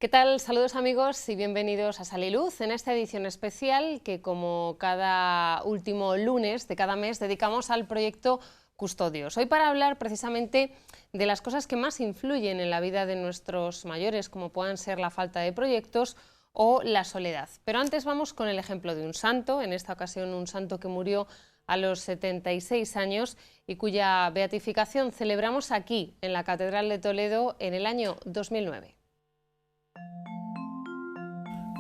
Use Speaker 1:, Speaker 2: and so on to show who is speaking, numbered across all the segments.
Speaker 1: ¿Qué tal? Saludos amigos y bienvenidos a Sal y Luz en esta edición especial que, como cada último lunes de cada mes, dedicamos al proyecto Custodios. Hoy para hablar precisamente de las cosas que más influyen en la vida de nuestros mayores, como puedan ser la falta de proyectos o la soledad. Pero antes vamos con el ejemplo de un santo, en esta ocasión un santo que murió a los 76 años y cuya beatificación celebramos aquí, en la Catedral de Toledo, en el año 2009.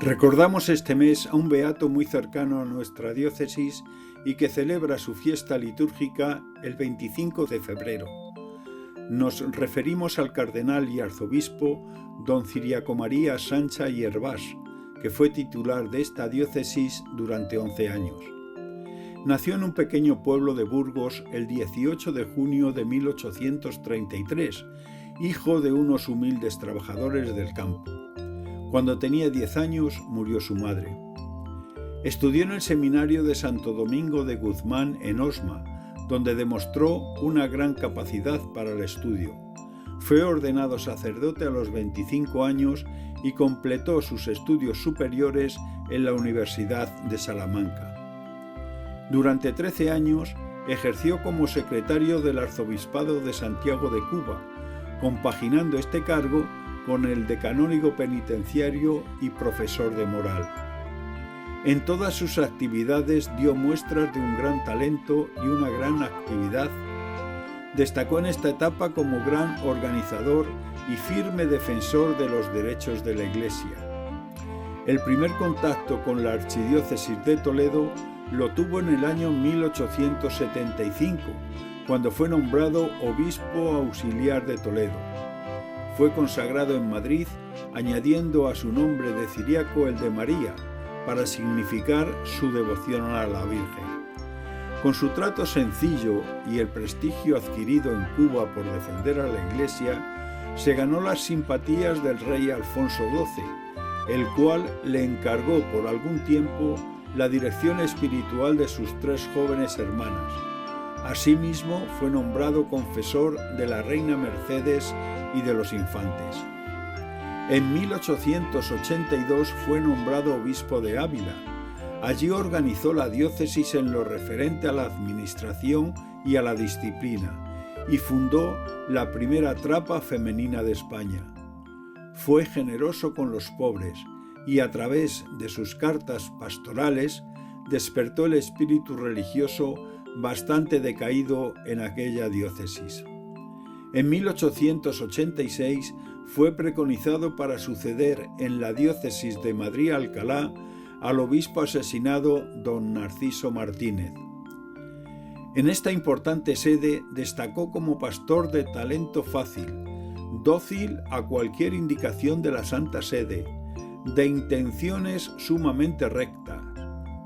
Speaker 2: Recordamos este mes a un beato muy cercano a nuestra diócesis y que celebra su fiesta litúrgica el 25 de febrero. Nos referimos al cardenal y arzobispo don Ciriaco María Sancha y Hervás, que fue titular de esta diócesis durante 11 años. Nació en un pequeño pueblo de Burgos el 18 de junio de 1833, hijo de unos humildes trabajadores del campo. Cuando tenía 10 años murió su madre. Estudió en el seminario de Santo Domingo de Guzmán en Osma, donde demostró una gran capacidad para el estudio. Fue ordenado sacerdote a los 25 años y completó sus estudios superiores en la Universidad de Salamanca. Durante 13 años ejerció como secretario del Arzobispado de Santiago de Cuba, compaginando este cargo con el de canónigo penitenciario y profesor de moral. En todas sus actividades dio muestras de un gran talento y una gran actividad. Destacó en esta etapa como gran organizador y firme defensor de los derechos de la Iglesia. El primer contacto con la archidiócesis de Toledo lo tuvo en el año 1875, cuando fue nombrado obispo auxiliar de Toledo. Fue consagrado en Madrid, añadiendo a su nombre de Ciriaco el de María, para significar su devoción a la Virgen. Con su trato sencillo y el prestigio adquirido en Cuba por defender a la Iglesia, se ganó las simpatías del rey Alfonso XII, el cual le encargó por algún tiempo la dirección espiritual de sus 3 jóvenes hermanas. Asimismo, fue nombrado confesor de la reina Mercedes y de los infantes. En 1882 fue nombrado obispo de Ávila. Allí organizó la diócesis en lo referente a la administración y a la disciplina, y fundó la primera trapa femenina de España. Fue generoso con los pobres y a través de sus cartas pastorales despertó el espíritu religioso bastante decaído en aquella diócesis. En 1886 fue preconizado para suceder en la diócesis de Madrid-Alcalá al obispo asesinado don Narciso Martínez. En esta importante sede destacó como pastor de talento fácil, dócil a cualquier indicación de la Santa Sede, de intenciones sumamente rectas,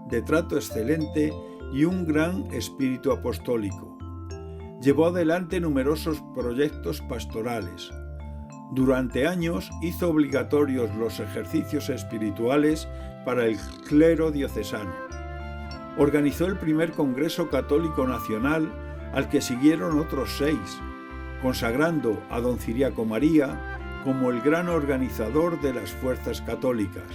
Speaker 2: de trato excelente y un gran espíritu apostólico. Llevó adelante numerosos proyectos pastorales. Durante años hizo obligatorios los ejercicios espirituales para el clero diocesano. Organizó el primer Congreso Católico Nacional, al que siguieron otros 6, consagrando a don Ciriaco María como el gran organizador de las fuerzas católicas.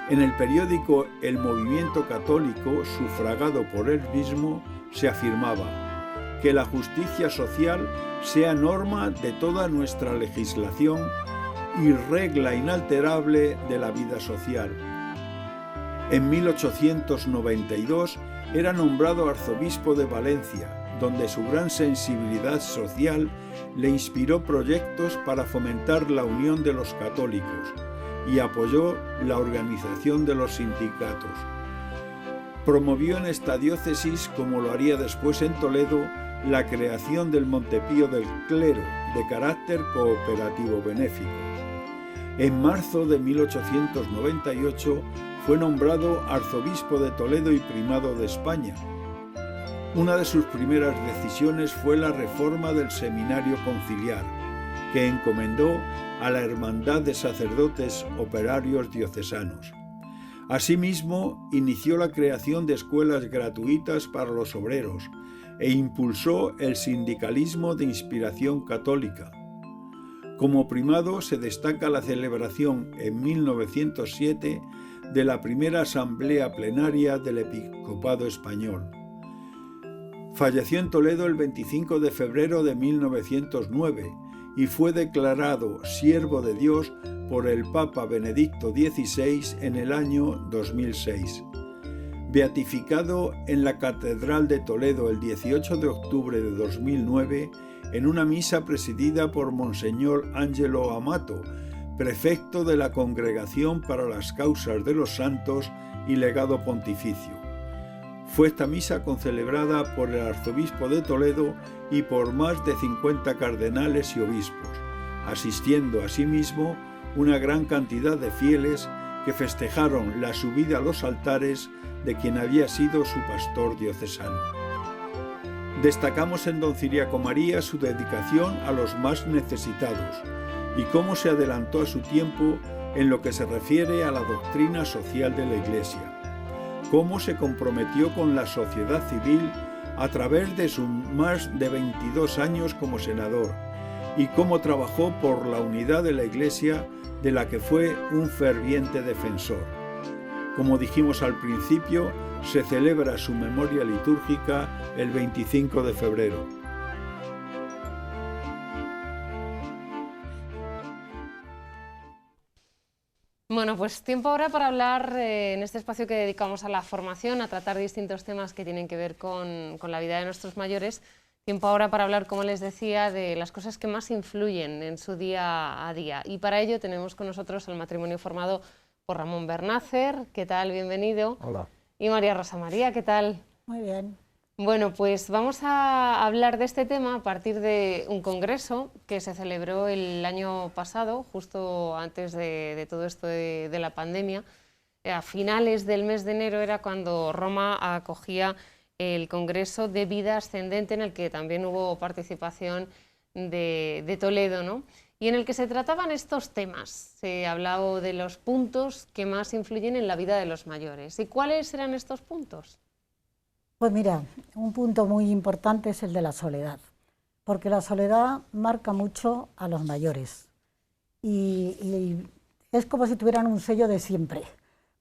Speaker 2: En el periódico El Movimiento Católico, sufragado por él mismo, se afirmaba: que la justicia social sea norma de toda nuestra legislación y regla inalterable de la vida social. En 1892 era nombrado arzobispo de Valencia, donde su gran sensibilidad social le inspiró proyectos para fomentar la unión de los católicos y apoyó la organización de los sindicatos. Promovió en esta diócesis, como lo haría después en Toledo, la creación del Montepío del Clero, de carácter cooperativo benéfico. En marzo de 1898 fue nombrado arzobispo de Toledo y primado de España. Una de sus primeras decisiones fue la reforma del seminario conciliar, que encomendó a la Hermandad de Sacerdotes Operarios Diocesanos. Asimismo, inició la creación de escuelas gratuitas para los obreros e impulsó el sindicalismo de inspiración católica. Como primado se destaca la celebración en 1907 de la primera asamblea plenaria del Episcopado español. Falleció en Toledo el 25 de febrero de 1909 y fue declarado siervo de Dios por el Papa Benedicto XVI en el año 2006. Beatificado en la Catedral de Toledo el 18 de octubre de 2009 en una misa presidida por Monseñor Ángelo Amato, prefecto de la Congregación para las Causas de los Santos y Legado Pontificio. Fue esta misa concelebrada por el arzobispo de Toledo y por más de 50 cardenales y obispos, asistiendo asimismo una gran cantidad de fieles que festejaron la subida a los altares de quien había sido su pastor diocesano. Destacamos en don Ciriaco María su dedicación a los más necesitados y cómo se adelantó a su tiempo en lo que se refiere a la doctrina social de la Iglesia, cómo se comprometió con la sociedad civil a través de sus más de 22 años como senador y cómo trabajó por la unidad de la Iglesia, de la que fue un ferviente defensor. Como dijimos al principio, se celebra su memoria litúrgica el 25 de febrero.
Speaker 1: Bueno, pues tiempo ahora para hablar en este espacio que dedicamos a la formación, a tratar distintos temas que tienen que ver con la vida de nuestros mayores. Tiempo ahora para hablar, como les decía, de las cosas que más influyen en su día a día. Y para ello tenemos con nosotros al matrimonio formado por Ramón Bernácer. ¿Qué tal? Bienvenido.
Speaker 3: Hola.
Speaker 1: Y María Rosa María. ¿Qué tal?
Speaker 4: Muy bien.
Speaker 1: Bueno, pues vamos a hablar de este tema a partir de un congreso que se celebró el año pasado, justo antes de todo esto de la pandemia. A finales del mes de enero era cuando Roma acogía el Congreso de Vida Ascendente, en el que también hubo participación de Toledo, ¿no? Y en el que se trataban estos temas. Se hablaba de los puntos que más influyen en la vida de los mayores. ¿Y cuáles eran estos puntos?
Speaker 4: Pues mira, un punto muy importante es el de la soledad, porque la soledad marca mucho a los mayores y es como si tuvieran un sello de siempre,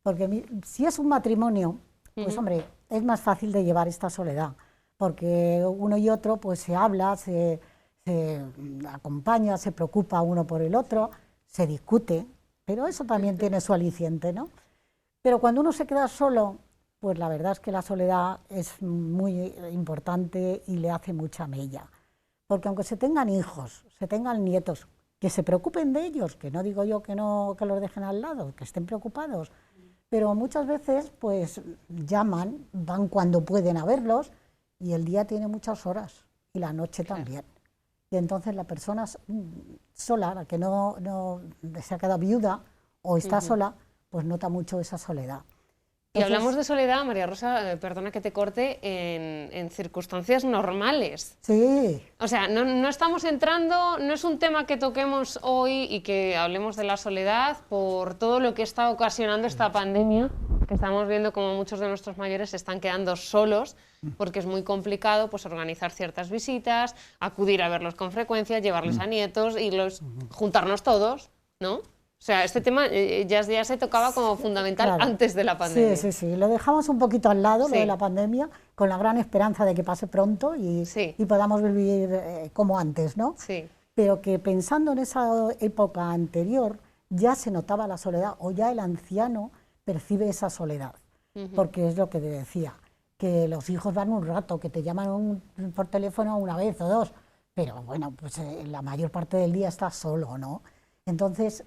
Speaker 4: porque si es un matrimonio, pues hombre, es más fácil de llevar esta soledad, porque uno y otro pues se habla, se acompaña, se preocupa uno por el otro, se discute, pero eso también tiene su aliciente, ¿no? Pero cuando uno se queda solo, pues la verdad es que la soledad es muy importante y le hace mucha mella. Porque aunque se tengan hijos, se tengan nietos, que se preocupen de ellos, que no digo yo que los dejen al lado, que estén preocupados, pero muchas veces pues llaman, van cuando pueden a verlos y el día tiene muchas horas y la noche también. Y entonces la persona sola, la que no se ha quedado viuda o está sola, pues nota mucho esa soledad.
Speaker 1: Y hablamos de soledad, María Rosa, perdona que te corte, en circunstancias normales.
Speaker 4: Sí.
Speaker 1: O sea, no estamos entrando, no es un tema que toquemos hoy y que hablemos de la soledad por todo lo que está ocasionando esta pandemia, que estamos viendo como muchos de nuestros mayores se están quedando solos, porque es muy complicado pues, organizar ciertas visitas, acudir a verlos con frecuencia, llevarles a nietos y juntarnos todos, ¿no? O sea, este tema ya se tocaba como fundamental antes de la pandemia.
Speaker 4: Sí, sí, sí. Lo dejamos un poquito al lado, lo de la pandemia, con la gran esperanza de que pase pronto y podamos vivir como antes, ¿no?
Speaker 1: Sí.
Speaker 4: Pero que pensando en esa época anterior, ya se notaba la soledad, o ya el anciano percibe esa soledad. Porque es lo que te decía, que los hijos van un rato, que te llaman por teléfono una vez o dos, pero bueno, pues la mayor parte del día estás solo, ¿no? Entonces,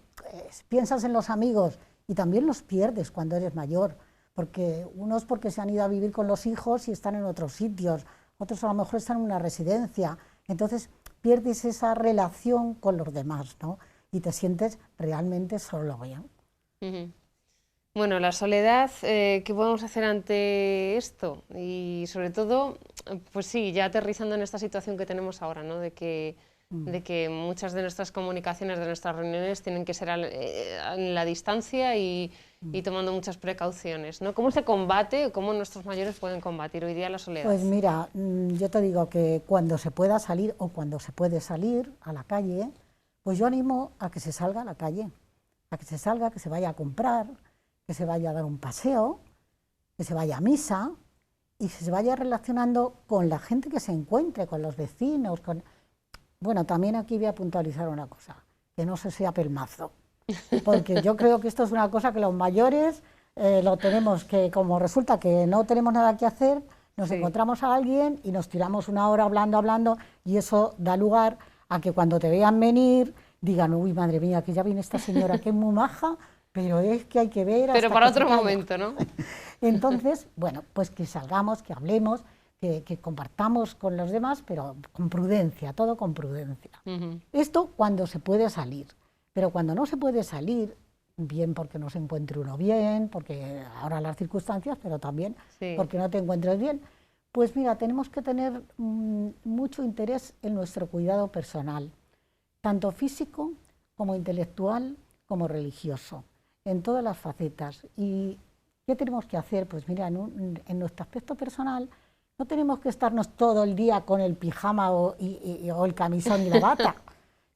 Speaker 4: piensas en los amigos y también los pierdes cuando eres mayor, porque unos porque se han ido a vivir con los hijos y están en otros sitios, otros a lo mejor están en una residencia, entonces pierdes esa relación con los demás, ¿no? Y te sientes realmente solo, ¿eh?
Speaker 1: Bueno, la soledad, ¿qué podemos hacer ante esto? Y sobre todo, pues sí, ya aterrizando en esta situación que tenemos ahora, ¿no? De que muchas de nuestras comunicaciones, de nuestras reuniones tienen que ser en la distancia y tomando muchas precauciones, ¿no? ¿Cómo se combate, cómo nuestros mayores pueden combatir hoy día la soledad?
Speaker 4: Pues mira, yo te digo que cuando se pueda salir o cuando se puede salir a la calle, Pues yo animo a que se salga a la calle, a que se salga, que se vaya a comprar, que se vaya a dar un paseo, que se vaya a misa y que se vaya relacionando con la gente que se encuentre, con los vecinos, con... Bueno, también aquí voy a puntualizar una cosa, que no se sea pelmazo, porque yo creo que esto es una cosa que los mayores lo tenemos, que como resulta que no tenemos nada que hacer, nos encontramos a alguien y nos tiramos una hora hablando, y eso da lugar a que cuando te vean venir digan, uy, madre mía, que ya viene esta señora, que es muy maja, pero es que hay que ver...
Speaker 1: Pero para otro momento, ¿no?
Speaker 4: Entonces, bueno, pues que salgamos, que hablemos, que compartamos con los demás, pero con prudencia, todo con prudencia. Esto cuando se puede salir, pero cuando no se puede salir, bien porque no se encuentre uno bien, porque ahora las circunstancias, pero también porque no te encuentres bien, pues mira, tenemos que tener mucho interés en nuestro cuidado personal, tanto físico como intelectual como religioso, en todas las facetas. ¿Y qué tenemos que hacer? Pues mira, en nuestro aspecto personal no tenemos que estarnos todo el día con el pijama o el camisón y la bata,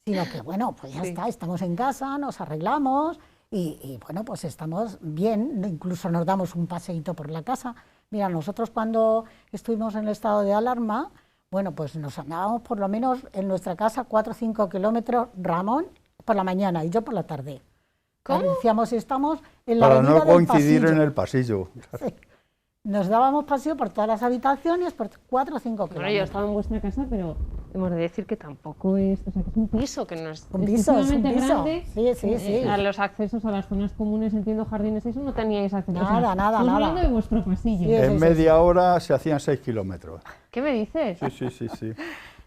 Speaker 4: sino que bueno, pues ya está, estamos en casa, nos arreglamos y bueno, pues estamos bien, incluso nos damos un paseíto por la casa. Mira, nosotros cuando estuvimos en el estado de alarma, bueno, pues nos andábamos por lo menos en nuestra casa 4 o 5 kilómetros, Ramón por la mañana y yo por la tarde.
Speaker 1: ¿Cómo?
Speaker 4: Decíamos, estamos en la
Speaker 3: Para
Speaker 4: avenida
Speaker 3: no
Speaker 4: del
Speaker 3: coincidir
Speaker 4: pasillo.
Speaker 3: en el pasillo.
Speaker 4: Sí. Nos dábamos paseo por todas las habitaciones por 4 o 5 kilómetros.
Speaker 1: Bueno, yo estaba en vuestra casa, pero hemos de decir que tampoco es, o sea, que es un piso, que no es
Speaker 4: Un piso, es un
Speaker 1: excesivamente
Speaker 4: piso.
Speaker 1: grande.
Speaker 4: Sí.
Speaker 1: A los accesos a las zonas comunes, entiendo, jardines, eso no teníais acceso.
Speaker 4: Nada.
Speaker 1: Estamos hablando de vuestro pasillo.
Speaker 4: Sí.
Speaker 3: En media hora se hacían 6 kilómetros.
Speaker 1: ¿Qué me dices?
Speaker 3: Sí.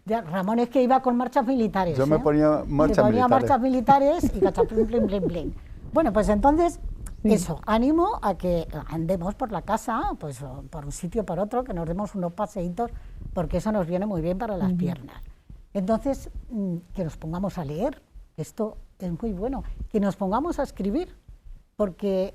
Speaker 4: Ya, Ramón es que iba con marchas militares.
Speaker 3: Yo me ponía
Speaker 4: Se ponía marchas militares y cachaplim, plin, plin, plin. Bueno, pues entonces, eso, animo a que andemos por la casa, pues por un sitio, por otro, que nos demos unos paseitos, porque eso nos viene muy bien para las piernas. Entonces, que nos pongamos a leer, esto es muy bueno, que nos pongamos a escribir, porque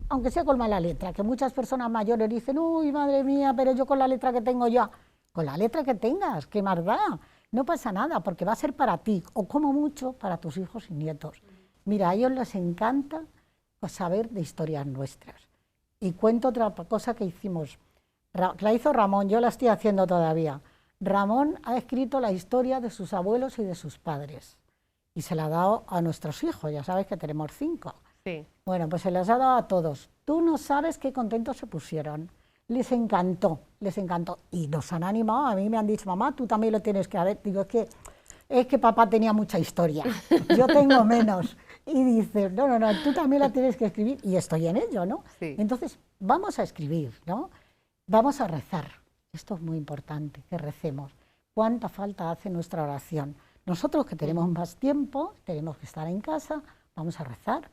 Speaker 4: aunque sea con mala letra, que muchas personas mayores dicen, uy, madre mía, pero yo con la letra que tengo ya, con la letra que tengas, qué más da, no pasa nada, porque va a ser para ti, o como mucho, para tus hijos y nietos. Mira, a ellos les encanta saber de historias nuestras. Y cuento otra cosa que hicimos, la hizo Ramón, yo la estoy haciendo todavía. Ramón ha escrito la historia de sus abuelos y de sus padres, y se la ha dado a nuestros hijos, ya sabes que tenemos 5.
Speaker 1: Sí.
Speaker 4: Bueno, pues se las ha dado a todos. Tú no sabes qué contentos se pusieron. Les encantó, y nos han animado, a mí me han dicho, mamá, tú también lo tienes que ver. Digo, es que papá tenía mucha historia, yo tengo menos. Y dice, no, tú también la tienes que escribir, y estoy en ello, ¿no?
Speaker 1: Sí.
Speaker 4: Entonces, vamos a escribir, ¿no? Vamos a rezar, esto es muy importante, que recemos. ¿Cuánta falta hace nuestra oración? Nosotros que tenemos más tiempo, tenemos que estar en casa, vamos a rezar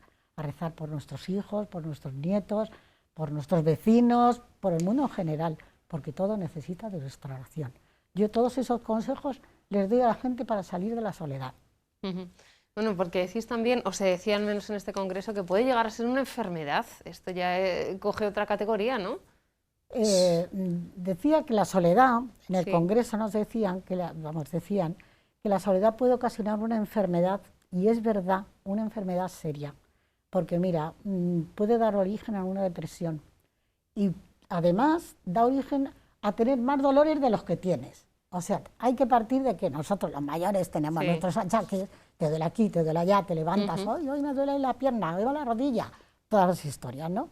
Speaker 4: por nuestros hijos, por nuestros nietos, por nuestros vecinos, por el mundo en general, porque todo necesita de nuestra oración. Yo todos esos consejos les doy a la gente para salir de la soledad.
Speaker 1: Bueno, porque decís también, o se decía al menos en este congreso, que puede llegar a ser una enfermedad. Esto ya coge otra categoría, ¿no?
Speaker 4: Decía que la soledad, en el
Speaker 1: Sí.
Speaker 4: congreso nos decían que la soledad puede ocasionar una enfermedad, y es verdad, una enfermedad seria. Porque mira, puede dar origen a una depresión y además da origen a tener más dolores de los que tienes. O sea, hay que partir de que nosotros los mayores tenemos nuestros achaques, te duele aquí, te duele allá, te levantas, hoy me duele la pierna, me duele la rodilla, todas las historias, ¿no?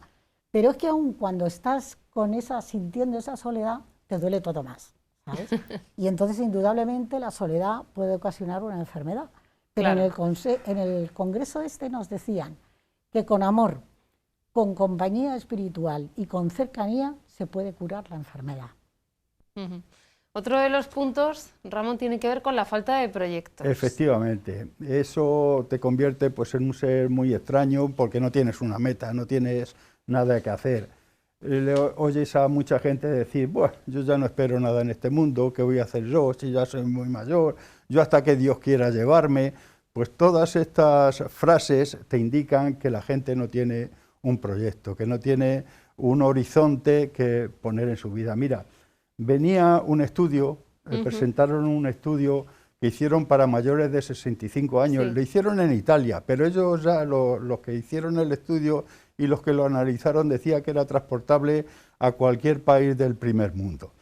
Speaker 4: Pero es que aun cuando estás sintiendo esa soledad, te duele todo más, ¿sabes? Y entonces indudablemente la soledad puede ocasionar una enfermedad. Pero
Speaker 1: Claro.
Speaker 4: en el congreso nos decían que con amor, con compañía espiritual y con cercanía se puede curar la enfermedad.
Speaker 1: Otro de los puntos, Ramón, tiene que ver con la falta de proyectos.
Speaker 3: Efectivamente, eso te convierte pues, en un ser muy extraño porque no tienes una meta, no tienes nada que hacer. Le oyes a mucha gente decir, bueno, yo ya no espero nada en este mundo, ¿qué voy a hacer yo si ya soy muy mayor? Yo hasta que Dios quiera llevarme. Pues todas estas frases te indican que la gente no tiene un proyecto, que no tiene un horizonte que poner en su vida. Mira, venía un estudio, presentaron un estudio que hicieron para mayores de 65 años.
Speaker 1: Sí.
Speaker 3: Lo hicieron en Italia, pero ellos ya, los que hicieron el estudio y los que lo analizaron, decía que era transportable a cualquier país del primer mundo.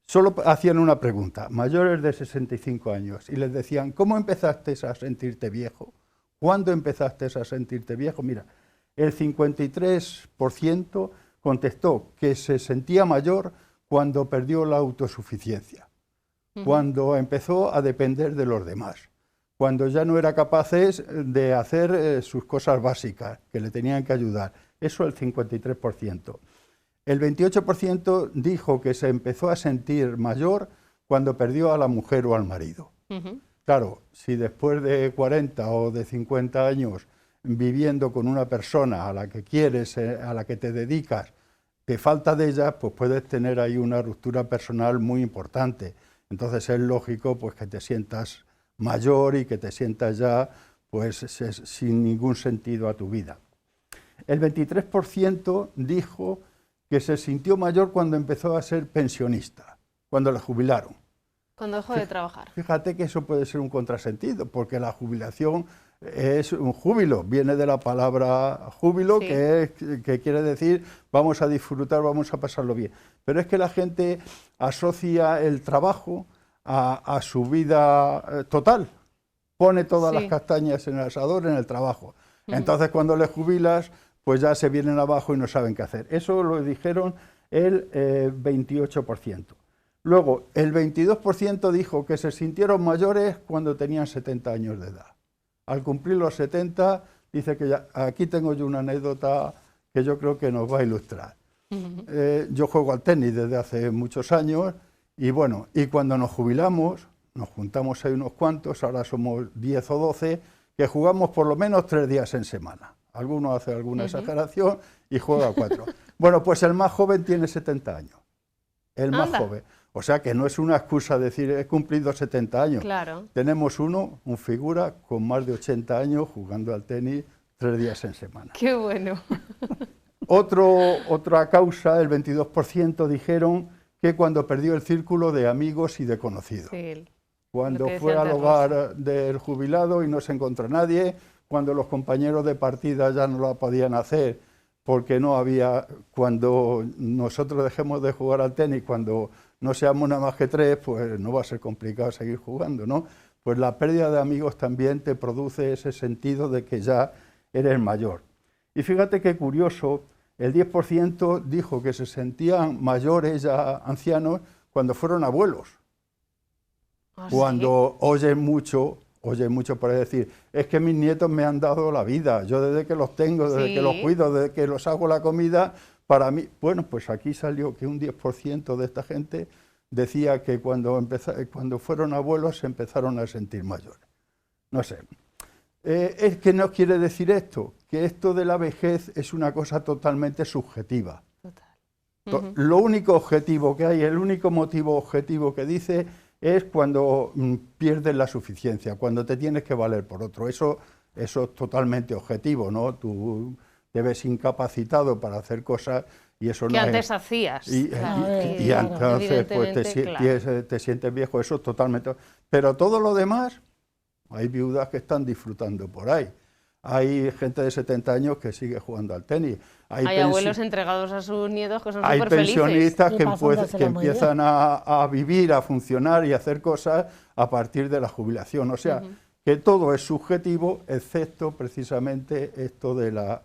Speaker 3: Solo hacían una pregunta, mayores de 65 años, y les decían, ¿cómo empezaste a sentirte viejo? ¿Cuándo empezaste a sentirte viejo? Mira, el 53% contestó que se sentía mayor cuando perdió la autosuficiencia, cuando empezó a depender de los demás, cuando ya no era capaz de hacer sus cosas básicas, que le tenían que ayudar. Eso el 53%. El 28% dijo que se empezó a sentir mayor cuando perdió a la mujer o al marido. Claro, si después de 40 o de 50 años viviendo con una persona a la que quieres, a la que te dedicas, te falta de ella, pues puedes tener ahí una ruptura personal muy importante. Entonces es lógico pues que te sientas mayor y que te sientas ya pues sin ningún sentido a tu vida. El 23% dijo que se sintió mayor cuando empezó a ser pensionista, cuando le jubilaron.
Speaker 1: Cuando dejó de trabajar.
Speaker 3: Fíjate que eso puede ser un contrasentido, porque la jubilación es un júbilo, viene de la palabra júbilo, sí, que quiere decir vamos a disfrutar, vamos a pasarlo bien. Pero es que la gente asocia el trabajo a su vida total, pone todas las castañas en el asador en el trabajo. Entonces cuando le jubilas, pues ya se vienen abajo y no saben qué hacer. Eso lo dijeron el 28%. Luego, el 22% dijo que se sintieron mayores cuando tenían 70 años de edad. Al cumplir los 70, dice que ya, aquí tengo yo una anécdota que yo creo que nos va a ilustrar. Yo juego al tenis desde hace muchos años y bueno, y cuando nos jubilamos, nos juntamos ahí unos cuantos, ahora somos 10 o 12, que jugamos por lo menos 3 días en semana. Alguno hace alguna exageración y juega 4. Bueno, pues el más joven tiene 70 años. El más joven. O sea que no es una excusa decir he cumplido 70 años.
Speaker 1: Claro.
Speaker 3: Tenemos un figura con más de 80 años jugando al tenis 3 días en semana.
Speaker 1: ¡Qué bueno!
Speaker 3: Otra causa, el 22% dijeron que cuando perdió el círculo de amigos y de conocidos.
Speaker 1: Sí,
Speaker 3: cuando fue al hogar del jubilado y no se encontró nadie, cuando los compañeros de partida ya no lo podían hacer porque no había, cuando nosotros dejemos de jugar al tenis, cuando no seamos nada más que 3, pues no va a ser complicado seguir jugando, ¿no? Pues la pérdida de amigos también te produce ese sentido de que ya eres mayor. Y fíjate qué curioso, el 10% dijo que se sentían mayores, ya ancianos, cuando fueron abuelos.
Speaker 1: ¿Ah,
Speaker 3: cuando
Speaker 1: sí?
Speaker 3: oyen mucho para decir, es que mis nietos me han dado la vida, yo desde que los tengo, desde que los cuido, desde que los hago la comida, para mí, bueno, pues aquí salió que un 10% de esta gente decía que cuando fueron abuelos se empezaron a sentir mayores. No sé. Es que no quiere decir esto, que esto de la vejez es una cosa totalmente subjetiva. Total. Lo único objetivo que hay, el único motivo objetivo que dice es cuando pierdes la suficiencia, cuando te tienes que valer por otro. Eso es totalmente objetivo, ¿no? Tú te ves incapacitado para hacer cosas y eso
Speaker 1: que antes hacías.
Speaker 3: Y entonces pues te sientes viejo, eso totalmente. Pero todo lo demás, hay viudas que están disfrutando por ahí. Hay gente de 70 años que sigue jugando al tenis.
Speaker 1: Hay abuelos entregados a sus nietos que son súper felices.
Speaker 3: Hay pensionistas que empiezan a vivir, a funcionar y a hacer cosas a partir de la jubilación. O sea, que todo es subjetivo, excepto precisamente esto de la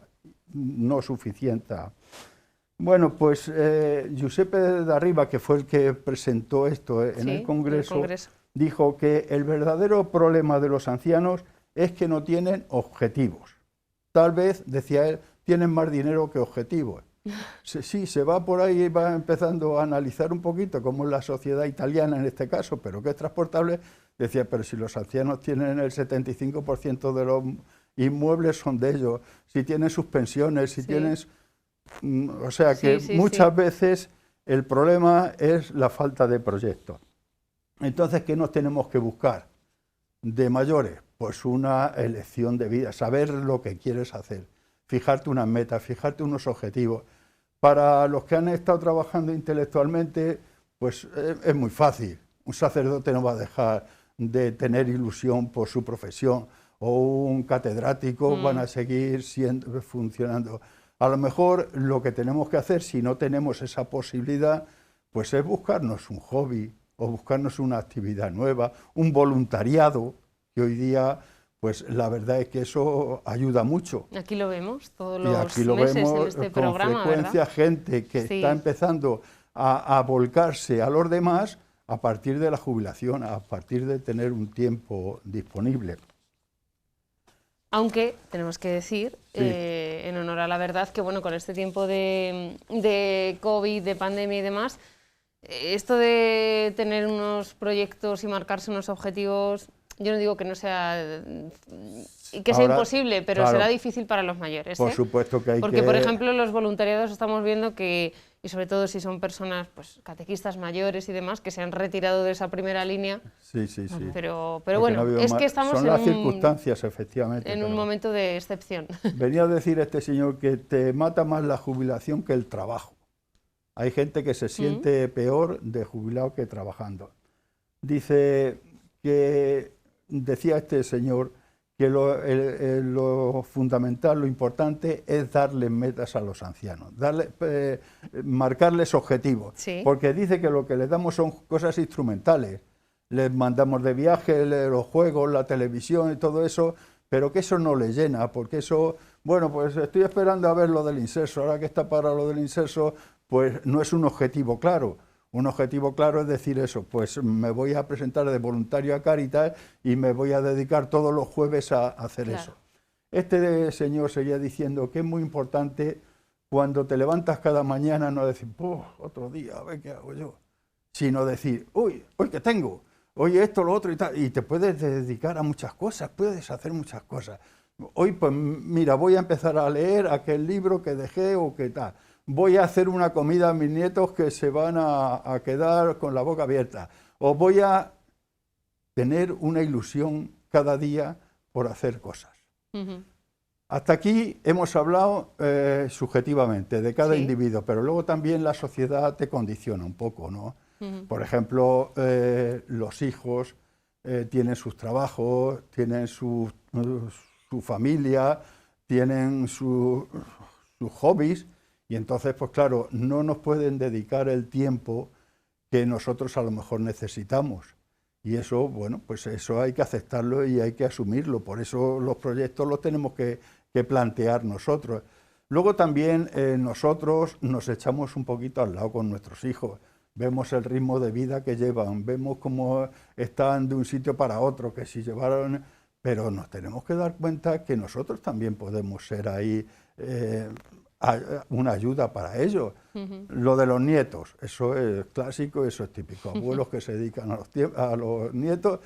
Speaker 3: no suficiencia. Bueno, pues Giuseppe D'Arriba, que fue el que presentó esto en el Congreso, dijo que el verdadero problema de los ancianos es que no tienen objetivos. Tal vez, decía él, tienen más dinero que objetivos. Sí, se va por ahí y va empezando a analizar un poquito cómo es la sociedad italiana en este caso, pero que es transportable. Decía, pero si los ancianos tienen el 75% de los inmuebles son de ellos, si tienen sus pensiones, si tienes... O sea que muchas veces el problema es la falta de proyectos. Entonces, ¿qué nos tenemos que buscar de mayores? Pues una elección de vida, saber lo que quieres hacer, fijarte unas metas, fijarte unos objetivos. Para los que han estado trabajando intelectualmente, pues es muy fácil. Un sacerdote no va a dejar de tener ilusión por su profesión, o un catedrático van a seguir funcionando. A lo mejor lo que tenemos que hacer, si no tenemos esa posibilidad, pues es buscarnos un hobby o buscarnos una actividad nueva, un voluntariado, que hoy día, pues la verdad es que eso ayuda mucho.
Speaker 1: Aquí lo vemos todos
Speaker 3: Y
Speaker 1: los
Speaker 3: aquí lo
Speaker 1: meses
Speaker 3: vemos
Speaker 1: en este
Speaker 3: con
Speaker 1: programa,
Speaker 3: frecuencia,
Speaker 1: ¿verdad?
Speaker 3: gente que
Speaker 1: Sí.
Speaker 3: está empezando a volcarse a los demás a partir de la jubilación, a partir de tener un tiempo disponible.
Speaker 1: Aunque tenemos que decir,
Speaker 3: Sí.
Speaker 1: en honor a la verdad, que bueno, con este tiempo de COVID, de pandemia y demás, esto de tener unos proyectos y marcarse unos objetivos, yo no digo que no sea que sea
Speaker 3: Ahora,
Speaker 1: imposible, pero
Speaker 3: claro,
Speaker 1: será difícil para los mayores.
Speaker 3: por
Speaker 1: ¿eh?
Speaker 3: supuesto que hay
Speaker 1: Porque,
Speaker 3: que...
Speaker 1: por ejemplo, los voluntariados estamos viendo que, y sobre todo si son personas, pues, catequistas mayores y demás, que se han retirado de esa primera línea,
Speaker 3: Sí, sí, sí.
Speaker 1: pero
Speaker 3: Porque
Speaker 1: bueno,
Speaker 3: no ha habido
Speaker 1: es
Speaker 3: más.
Speaker 1: que estamos
Speaker 3: Son las circunstancias, efectivamente.
Speaker 1: en un
Speaker 3: pero
Speaker 1: momento de excepción.
Speaker 3: venía a decir este señor que te mata más la jubilación que el trabajo. Hay gente que se siente peor de jubilado que trabajando. Dice que, decía este señor, que lo fundamental, lo importante es darles metas a los ancianos, marcarles objetivos,
Speaker 1: Sí.
Speaker 3: porque dice que lo que les damos son cosas instrumentales, les mandamos de viaje, los juegos, la televisión y todo eso, pero que eso no les llena, porque eso, bueno, pues estoy esperando a ver lo del inserso, ahora que está para lo del inserso, pues no es un objetivo claro. Un objetivo claro es decir eso, pues me voy a presentar de voluntario a Cáritas y me voy a dedicar todos los jueves a hacer
Speaker 1: Claro.
Speaker 3: eso. Este señor seguía diciendo que es muy importante cuando te levantas cada mañana no decir, otro día, a ver qué hago yo, sino decir, uy, hoy qué tengo, hoy esto, lo otro y tal, y te puedes dedicar a muchas cosas, puedes hacer muchas cosas. Hoy, pues mira, voy a empezar a leer aquel libro que dejé o qué tal. Voy a hacer una comida a mis nietos que se van a quedar con la boca abierta. O voy a tener una ilusión cada día por hacer cosas. Hasta aquí hemos hablado subjetivamente de cada
Speaker 1: Sí.
Speaker 3: individuo, pero luego también la sociedad te condiciona un poco, ¿no? Por ejemplo, los hijos tienen sus trabajos, tienen su familia, tienen sus hobbies, y entonces, pues claro, no nos pueden dedicar el tiempo que nosotros a lo mejor necesitamos. Y eso, bueno, pues eso hay que aceptarlo y hay que asumirlo. Por eso los proyectos los tenemos que plantear nosotros. Luego también nosotros nos echamos un poquito al lado con nuestros hijos. Vemos el ritmo de vida que llevan, vemos cómo están de un sitio para otro, que si llevaron... Pero nos tenemos que dar cuenta que nosotros también podemos ser ahí una ayuda para ellos. Lo de los nietos, eso es clásico, eso es típico. Abuelos que se dedican a los nietos,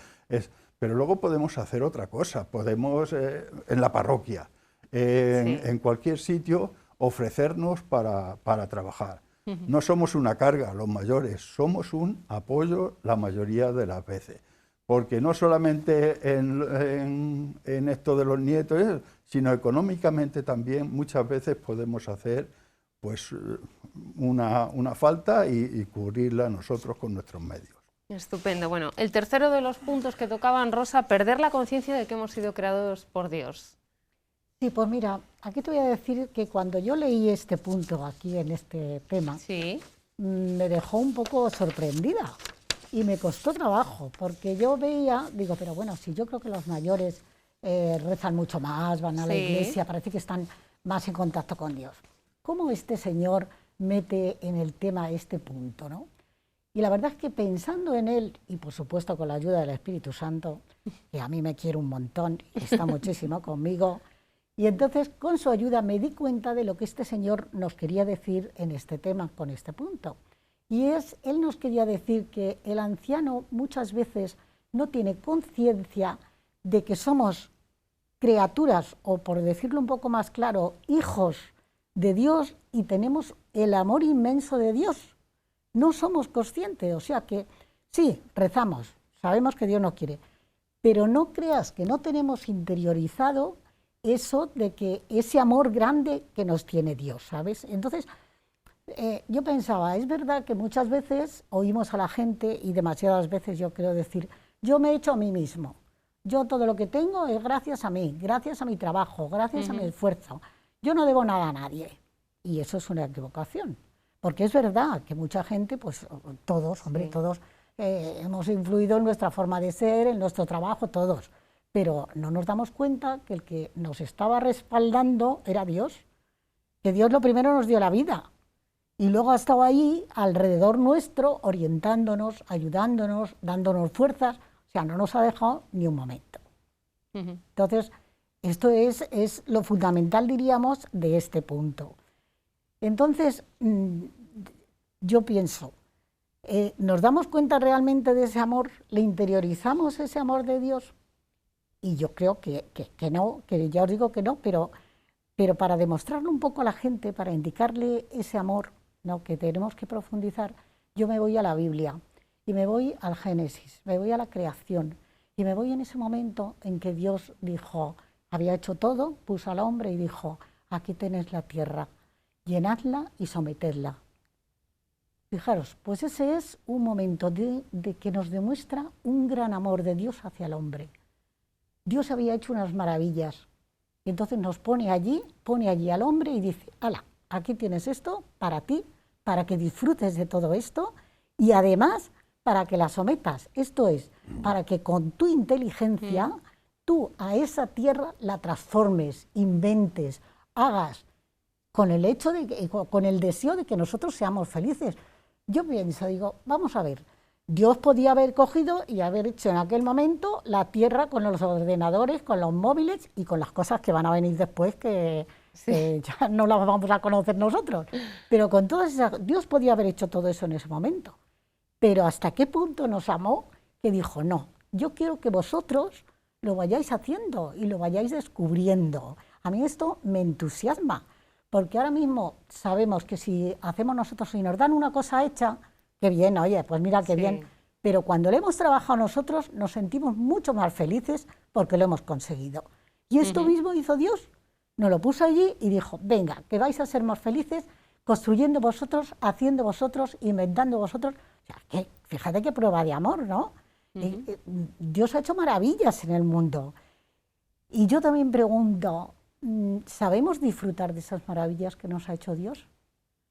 Speaker 3: pero luego podemos hacer otra cosa. Podemos, en la parroquia, en cualquier sitio, ofrecernos para trabajar. No somos una carga, los mayores, somos un apoyo la mayoría de las veces. Porque no solamente en esto de los nietos, sino económicamente también muchas veces podemos hacer pues una falta y cubrirla nosotros con nuestros medios.
Speaker 1: Estupendo. Bueno, el tercero de los puntos que tocaban, Rosa, perder la conciencia de que hemos sido creados por Dios.
Speaker 4: Sí, pues mira, aquí te voy a decir que cuando yo leí este punto aquí en este tema,
Speaker 1: Sí.
Speaker 4: me dejó un poco sorprendida y me costó trabajo, porque yo veía, digo, pero bueno, si yo creo que los mayores rezan mucho más, van a la iglesia, parece que están más en contacto con Dios. ¿Cómo este señor mete en el tema este punto, no? Y la verdad es que pensando en él, y por supuesto con la ayuda del Espíritu Santo, que a mí me quiere un montón, está muchísimo conmigo, y entonces con su ayuda me di cuenta de lo que este señor nos quería decir en este tema, con este punto. Y él nos quería decir que el anciano muchas veces no tiene conciencia de que somos criaturas, o por decirlo un poco más claro, hijos de Dios y tenemos el amor inmenso de Dios. No somos conscientes, o sea que sí, rezamos, sabemos que Dios nos quiere, pero no creas que no tenemos interiorizado eso de que ese amor grande que nos tiene Dios, ¿sabes? Entonces, yo pensaba, es verdad que muchas veces oímos a la gente, y demasiadas veces yo quiero decir, yo me he hecho a mí mismo. Yo todo lo que tengo es gracias a mí, gracias a mi trabajo, gracias a mi esfuerzo. Yo no debo nada a nadie. Y eso es una equivocación. Porque es verdad que mucha gente, pues todos, hombre, todos hemos influido en nuestra forma de ser, en nuestro trabajo, todos. Pero no nos damos cuenta que el que nos estaba respaldando era Dios. Que Dios lo primero nos dio la vida. Y luego ha estado ahí, alrededor nuestro, orientándonos, ayudándonos, dándonos fuerzas. O sea, no nos ha dejado ni un momento. Entonces, esto es lo fundamental, diríamos, de este punto. Entonces, yo pienso, ¿nos damos cuenta realmente de ese amor? ¿Le interiorizamos ese amor de Dios? Y yo creo que no, que ya os digo que no, pero para demostrarlo un poco a la gente, para indicarle ese amor, ¿no?, que tenemos que profundizar, yo me voy a la Biblia y me voy al Génesis, me voy a la creación y me voy en ese momento en que Dios dijo, había hecho todo, puso al hombre y dijo, aquí tenéis la tierra, llenadla y sometedla. Fijaros, pues ese es un momento de que nos demuestra un gran amor de Dios hacia el hombre. Dios había hecho unas maravillas y entonces nos pone allí al hombre y dice, hala, aquí tienes esto para ti, para que disfrutes de todo esto y además para que la sometas. Esto es, para que con tu inteligencia tú a esa tierra la transformes, inventes, hagas, con el hecho con el deseo de que nosotros seamos felices. Yo pienso, digo, vamos a ver, Dios podía haber cogido y haber hecho en aquel momento la tierra con los ordenadores, con los móviles y con las cosas que van a venir después que ya no las vamos a conocer nosotros. Pero con todas esas, Dios podía haber hecho todo eso en ese momento. Pero ¿hasta qué punto nos amó? Que dijo, no, yo quiero que vosotros lo vayáis haciendo y lo vayáis descubriendo. A mí esto me entusiasma, porque ahora mismo sabemos que si hacemos nosotros y nos dan una cosa hecha, qué bien, oye, pues mira qué bien, pero cuando lo hemos trabajado nosotros nos sentimos mucho más felices porque lo hemos conseguido. Y esto mismo hizo Dios, nos lo puso allí y dijo, venga, que vais a ser más felices construyendo vosotros, haciendo vosotros, inventando vosotros. O sea, que, fíjate qué prueba de amor, ¿no? Dios ha hecho maravillas en el mundo. Y yo también pregunto, ¿sabemos disfrutar de esas maravillas que nos ha hecho Dios?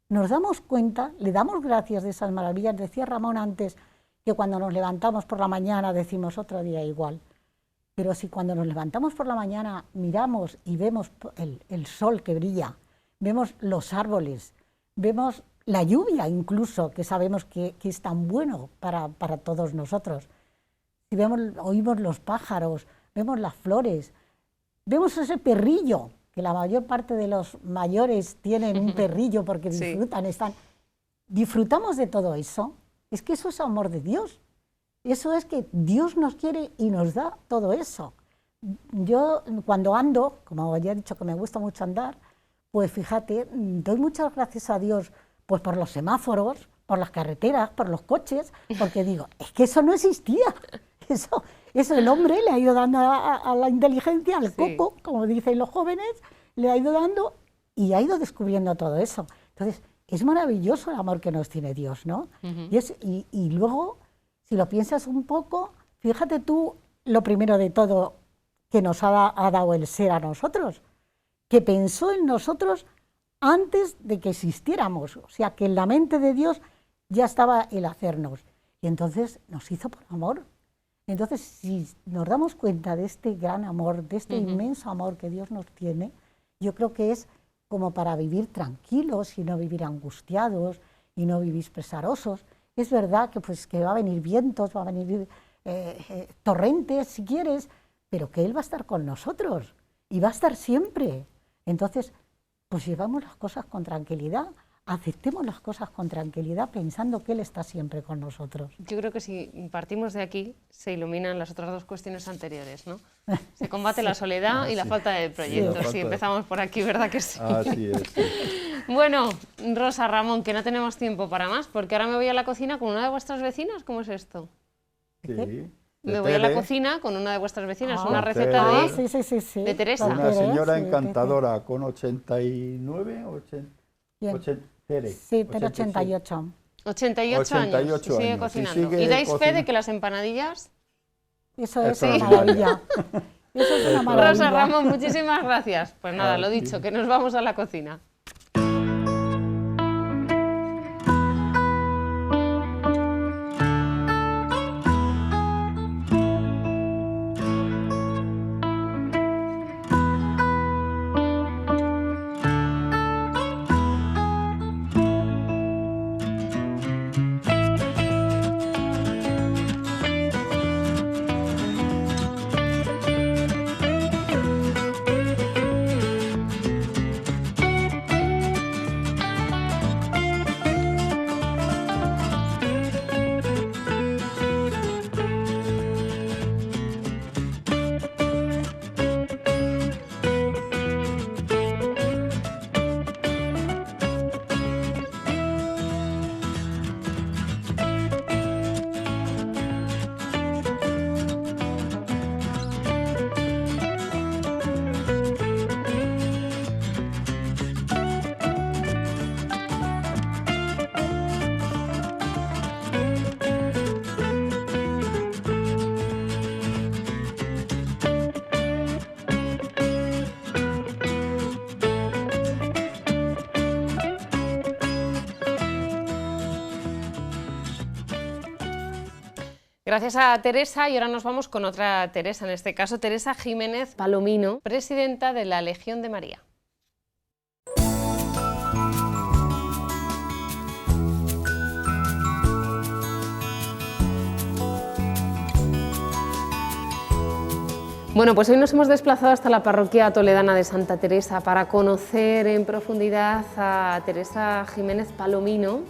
Speaker 4: ¿Nos damos cuenta, le damos gracias de esas maravillas? Decía Ramón antes que cuando nos levantamos por la mañana decimos otro día igual. Pero si cuando nos levantamos por la mañana miramos y vemos el sol que brilla, vemos los árboles, vemos la lluvia incluso, que sabemos que es tan bueno para todos nosotros, si oímos los pájaros, vemos las flores, vemos ese perrillo, que la mayor parte de los mayores tienen un perrillo porque disfrutan, disfrutamos de todo eso. Es que eso es amor de Dios. Eso es que Dios nos quiere y nos da todo eso. Yo cuando ando, como ya he dicho que me gusta mucho andar, pues fíjate, doy muchas gracias a Dios pues por los semáforos, por las carreteras, por los coches, porque digo, es que eso no existía. Eso el hombre le ha ido dando a la inteligencia, al coco, como dicen los jóvenes, le ha ido dando y ha ido descubriendo todo eso. Entonces, es maravilloso el amor que nos tiene Dios, ¿no? Y luego, si lo piensas un poco, fíjate tú lo primero de todo que nos ha dado el ser a nosotros, que pensó en nosotros antes de que existiéramos. O sea, que en la mente de Dios ya estaba el hacernos. Y entonces nos hizo por amor. Entonces, si nos damos cuenta de este gran amor, de este inmenso amor que Dios nos tiene, yo creo que es como para vivir tranquilos y no vivir angustiados y no vivir pesarosos. Es verdad que, pues, que va a venir vientos, va a venir torrentes, si quieres, pero que Él va a estar con nosotros y va a estar siempre. Entonces, pues llevamos las cosas con tranquilidad, aceptemos las cosas con tranquilidad pensando que Él está siempre con nosotros.
Speaker 1: Yo creo que si partimos de aquí se iluminan las otras dos cuestiones anteriores, ¿no? Se combate la soledad y la falta de proyectos. Sí, empezamos por aquí, ¿verdad que sí?
Speaker 3: Así es. Sí.
Speaker 1: Bueno, Rosa, Ramón, que no tenemos tiempo para más, porque ahora me voy a la cocina con una de vuestras vecinas. ¿Cómo es esto?
Speaker 3: Sí.
Speaker 1: Me voy a la cocina con una de vuestras vecinas, una receta de Teresa.
Speaker 3: Una señora encantadora con 89, 80.
Speaker 4: Sí, pero 88.
Speaker 1: 88 años y sigue cocinando. ¿Y dais fe de que las empanadillas?
Speaker 4: Eso es
Speaker 3: Eso
Speaker 4: una
Speaker 3: no
Speaker 4: maravilla. Eso es una maravilla.
Speaker 1: Rosa Ramos, muchísimas gracias. Pues nada, lo dicho, que nos vamos a la cocina. Gracias a Teresa, y ahora nos vamos con otra Teresa, en este caso Teresa Jiménez Palomino, presidenta de la Legión de María. Bueno, pues hoy nos hemos desplazado hasta la parroquia toledana de Santa Teresa para conocer en profundidad a Teresa Jiménez Palomino,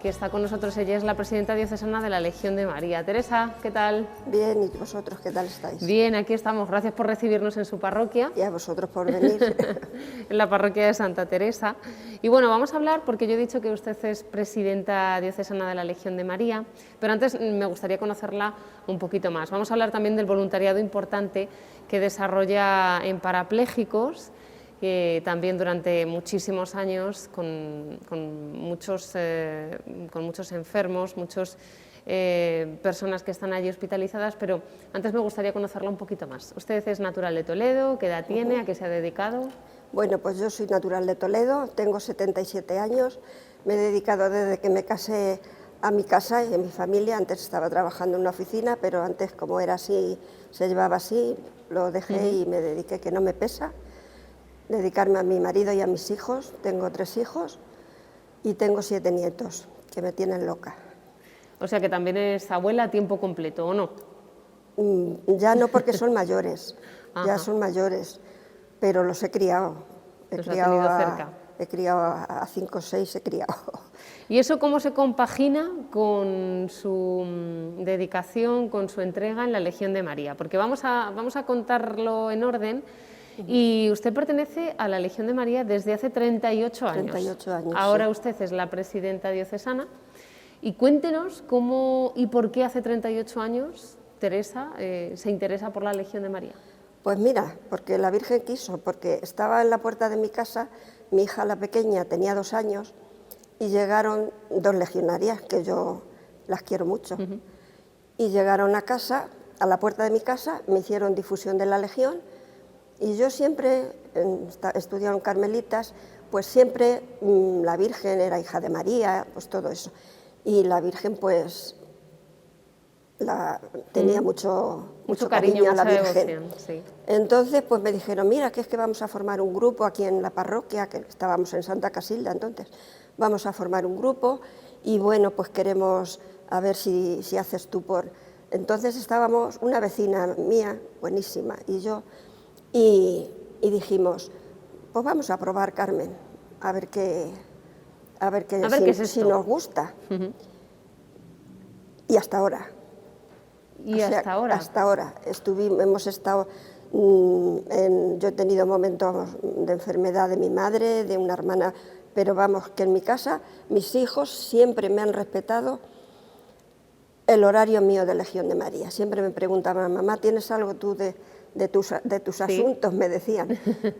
Speaker 1: que está con nosotros. Ella es la presidenta diocesana de la Legión de María. Teresa, ¿qué tal?
Speaker 5: Bien, ¿y vosotros qué tal estáis?
Speaker 1: Bien, aquí estamos. Gracias por recibirnos en su parroquia.
Speaker 5: Y a vosotros por venir.
Speaker 1: En la parroquia de Santa Teresa. Y bueno, vamos a hablar, porque yo he dicho que usted es presidenta diocesana de la Legión de María, pero antes me gustaría conocerla un poquito más. Vamos a hablar también del voluntariado importante que desarrolla en parapléjicos, también durante muchísimos años, con muchos enfermos, muchas personas que están allí hospitalizadas, pero antes me gustaría conocerla un poquito más. Usted es natural de Toledo, ¿qué edad tiene? ¿A qué se ha dedicado?
Speaker 5: Bueno, pues yo soy natural de Toledo, tengo 77 años, me he dedicado desde que me casé a mi casa y a mi familia. Antes estaba trabajando en una oficina, pero antes, como era así, se llevaba así, lo dejé y me dediqué, que no me pesa, dedicarme a mi marido y a mis hijos. Tengo 3 hijos y tengo 7 nietos, que me tienen loca.
Speaker 1: O sea que también es abuela a tiempo completo, ¿o no?
Speaker 5: Ya no, porque son mayores, ya son mayores, pero los he criado.
Speaker 1: Los ha tenido cerca.
Speaker 5: He criado a 5 o 6, he criado.
Speaker 1: ¿Y eso cómo se compagina con su dedicación, con su entrega en la Legión de María? Porque vamos a contarlo en orden. Y usted pertenece a la Legión de María desde hace 38 años.
Speaker 5: 38 años.
Speaker 1: Ahora
Speaker 5: sí.
Speaker 1: usted es la presidenta diocesana. Y cuéntenos cómo y por qué hace 38 años Teresa se interesa por la Legión de María.
Speaker 5: Pues mira, porque la Virgen quiso, porque estaba en la puerta de mi casa, mi hija la pequeña tenía 2 años, y llegaron 2 legionarias, que yo las quiero mucho, y llegaron a casa, a la puerta de mi casa, me hicieron difusión de la Legión, y yo siempre, estudiaron carmelitas, pues siempre la Virgen era hija de María, pues todo eso, y la Virgen pues tenía mucho cariño a la Virgen.
Speaker 1: Devoción, sí.
Speaker 5: Entonces pues me dijeron, mira, que es que vamos a formar un grupo aquí en la parroquia, que estábamos en Santa Casilda entonces, vamos a formar un grupo y bueno, pues queremos a ver si haces tú por... Entonces estábamos una vecina mía, buenísima, y yo, y dijimos, pues vamos a probar, Carmen, a ver qué si nos gusta. Y hasta ahora.
Speaker 1: ¿Y hasta ahora?
Speaker 5: Hasta ahora. Hemos estado... yo he tenido momentos de enfermedad de mi madre, de una hermana, pero vamos, que en mi casa mis hijos siempre me han respetado el horario mío de Legión de María. Siempre me preguntaban, mamá, ¿tienes algo tú de tus asuntos? Me decían.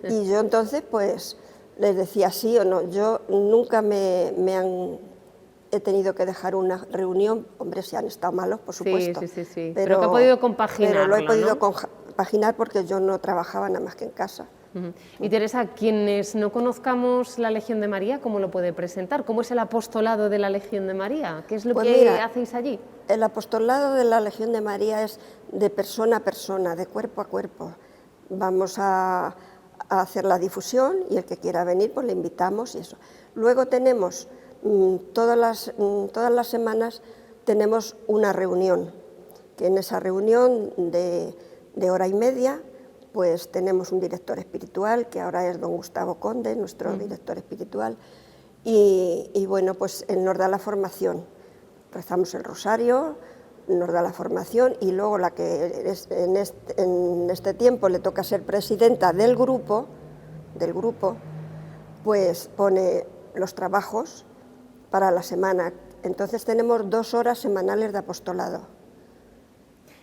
Speaker 5: Y yo entonces pues les decía sí o no. Yo nunca me han he tenido que dejar una reunión, hombre, si han estado malos, por supuesto.
Speaker 1: Sí. Pero que ha podido compaginarlo,
Speaker 5: pero lo he podido
Speaker 1: ¿no?
Speaker 5: compaginar porque yo no trabajaba nada más que en casa.
Speaker 1: Y Teresa, quienes no conozcamos la Legión de María, ¿cómo lo puede presentar? ¿Cómo es el apostolado de la Legión de María? ¿Qué es lo que hacéis allí?
Speaker 5: El apostolado de la Legión de María es de persona a persona, de cuerpo a cuerpo. Vamos a hacer la difusión y el que quiera venir, pues le invitamos y eso. Luego tenemos, todas las semanas, tenemos una reunión, que en esa reunión de hora y media, pues tenemos un director espiritual, que ahora es don Gustavo Conde, nuestro director espiritual, y bueno, pues él nos da la formación. Rezamos el rosario, nos da la formación, y luego la que en este tiempo le toca ser presidenta del grupo, pues pone los trabajos para la semana. Entonces tenemos 2 horas semanales de apostolado.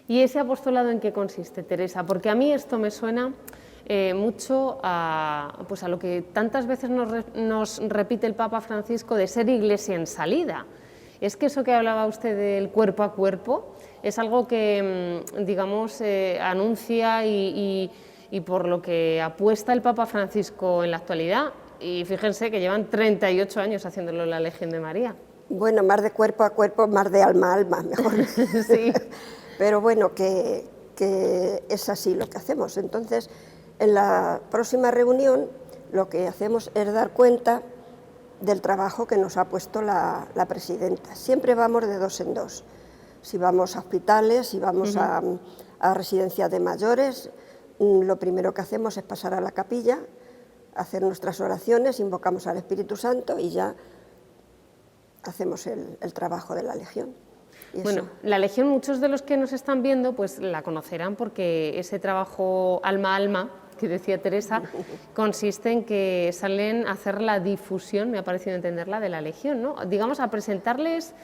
Speaker 1: ¿Y ese apostolado en qué consiste, Teresa? Porque a mí esto me suena mucho pues a lo que tantas veces nos repite el Papa Francisco de ser iglesia en salida. Es que eso que hablaba usted del cuerpo a cuerpo es algo que, digamos, anuncia y por lo que apuesta el Papa Francisco en la actualidad. Y fíjense que llevan 38 años haciéndolo en la Legión de María.
Speaker 5: Bueno, más de cuerpo a cuerpo, más de alma a alma, mejor.
Speaker 1: Sí.
Speaker 5: Pero bueno, que es así lo que hacemos. Entonces, en la próxima reunión lo que hacemos es dar cuenta del trabajo que nos ha puesto la presidenta. Siempre vamos de 2 en 2. Si vamos a hospitales, si vamos a residencias de mayores, lo primero que hacemos es pasar a la capilla, hacer nuestras oraciones, invocamos al Espíritu Santo y ya hacemos el trabajo de la Legión.
Speaker 1: Bueno, la Legión, muchos de los que nos están viendo pues la conocerán porque ese trabajo alma a alma que decía Teresa consiste en que salen a hacer la difusión, me ha parecido entenderla, de la Legión, ¿no? Digamos, a presentarles...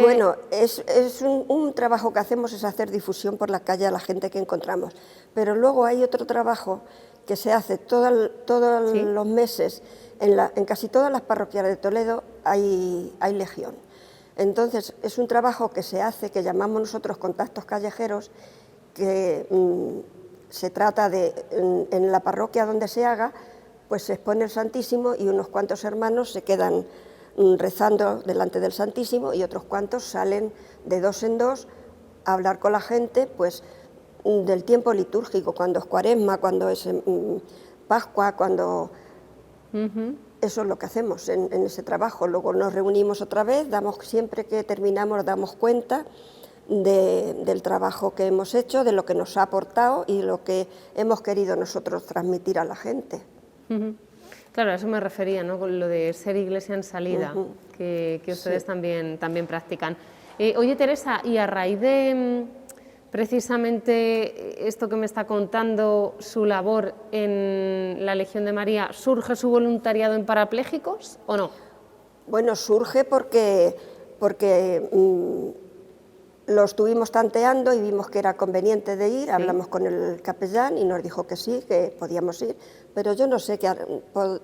Speaker 5: Bueno, es un trabajo que hacemos, es hacer difusión por la calle a la gente que encontramos, pero luego hay otro trabajo que se hace todos los meses, en casi todas las parroquias de Toledo hay Legión. Entonces, es un trabajo que se hace, que llamamos nosotros contactos callejeros, que se trata de, en la parroquia donde se haga, pues se expone el Santísimo y unos cuantos hermanos se quedan rezando delante del Santísimo y otros cuantos salen de 2 en 2 a hablar con la gente, pues del tiempo litúrgico, cuando es Cuaresma, cuando es Pascua, cuando... Eso es lo que hacemos en ese trabajo. Luego nos reunimos otra vez, siempre que terminamos damos cuenta del trabajo que hemos hecho, de lo que nos ha aportado y lo que hemos querido nosotros transmitir a la gente.
Speaker 1: Claro, a eso me refería, ¿no? Con lo de ser iglesia en salida, que ustedes también practican. Oye, Teresa, y a raíz de precisamente esto que me está contando, su labor en la Legión de María, ¿surge su voluntariado en parapléjicos o no? Bueno,
Speaker 5: surge porque lo estuvimos tanteando y vimos que era conveniente de ir, hablamos con el capellán y nos dijo que sí, que podíamos ir, pero yo no sé,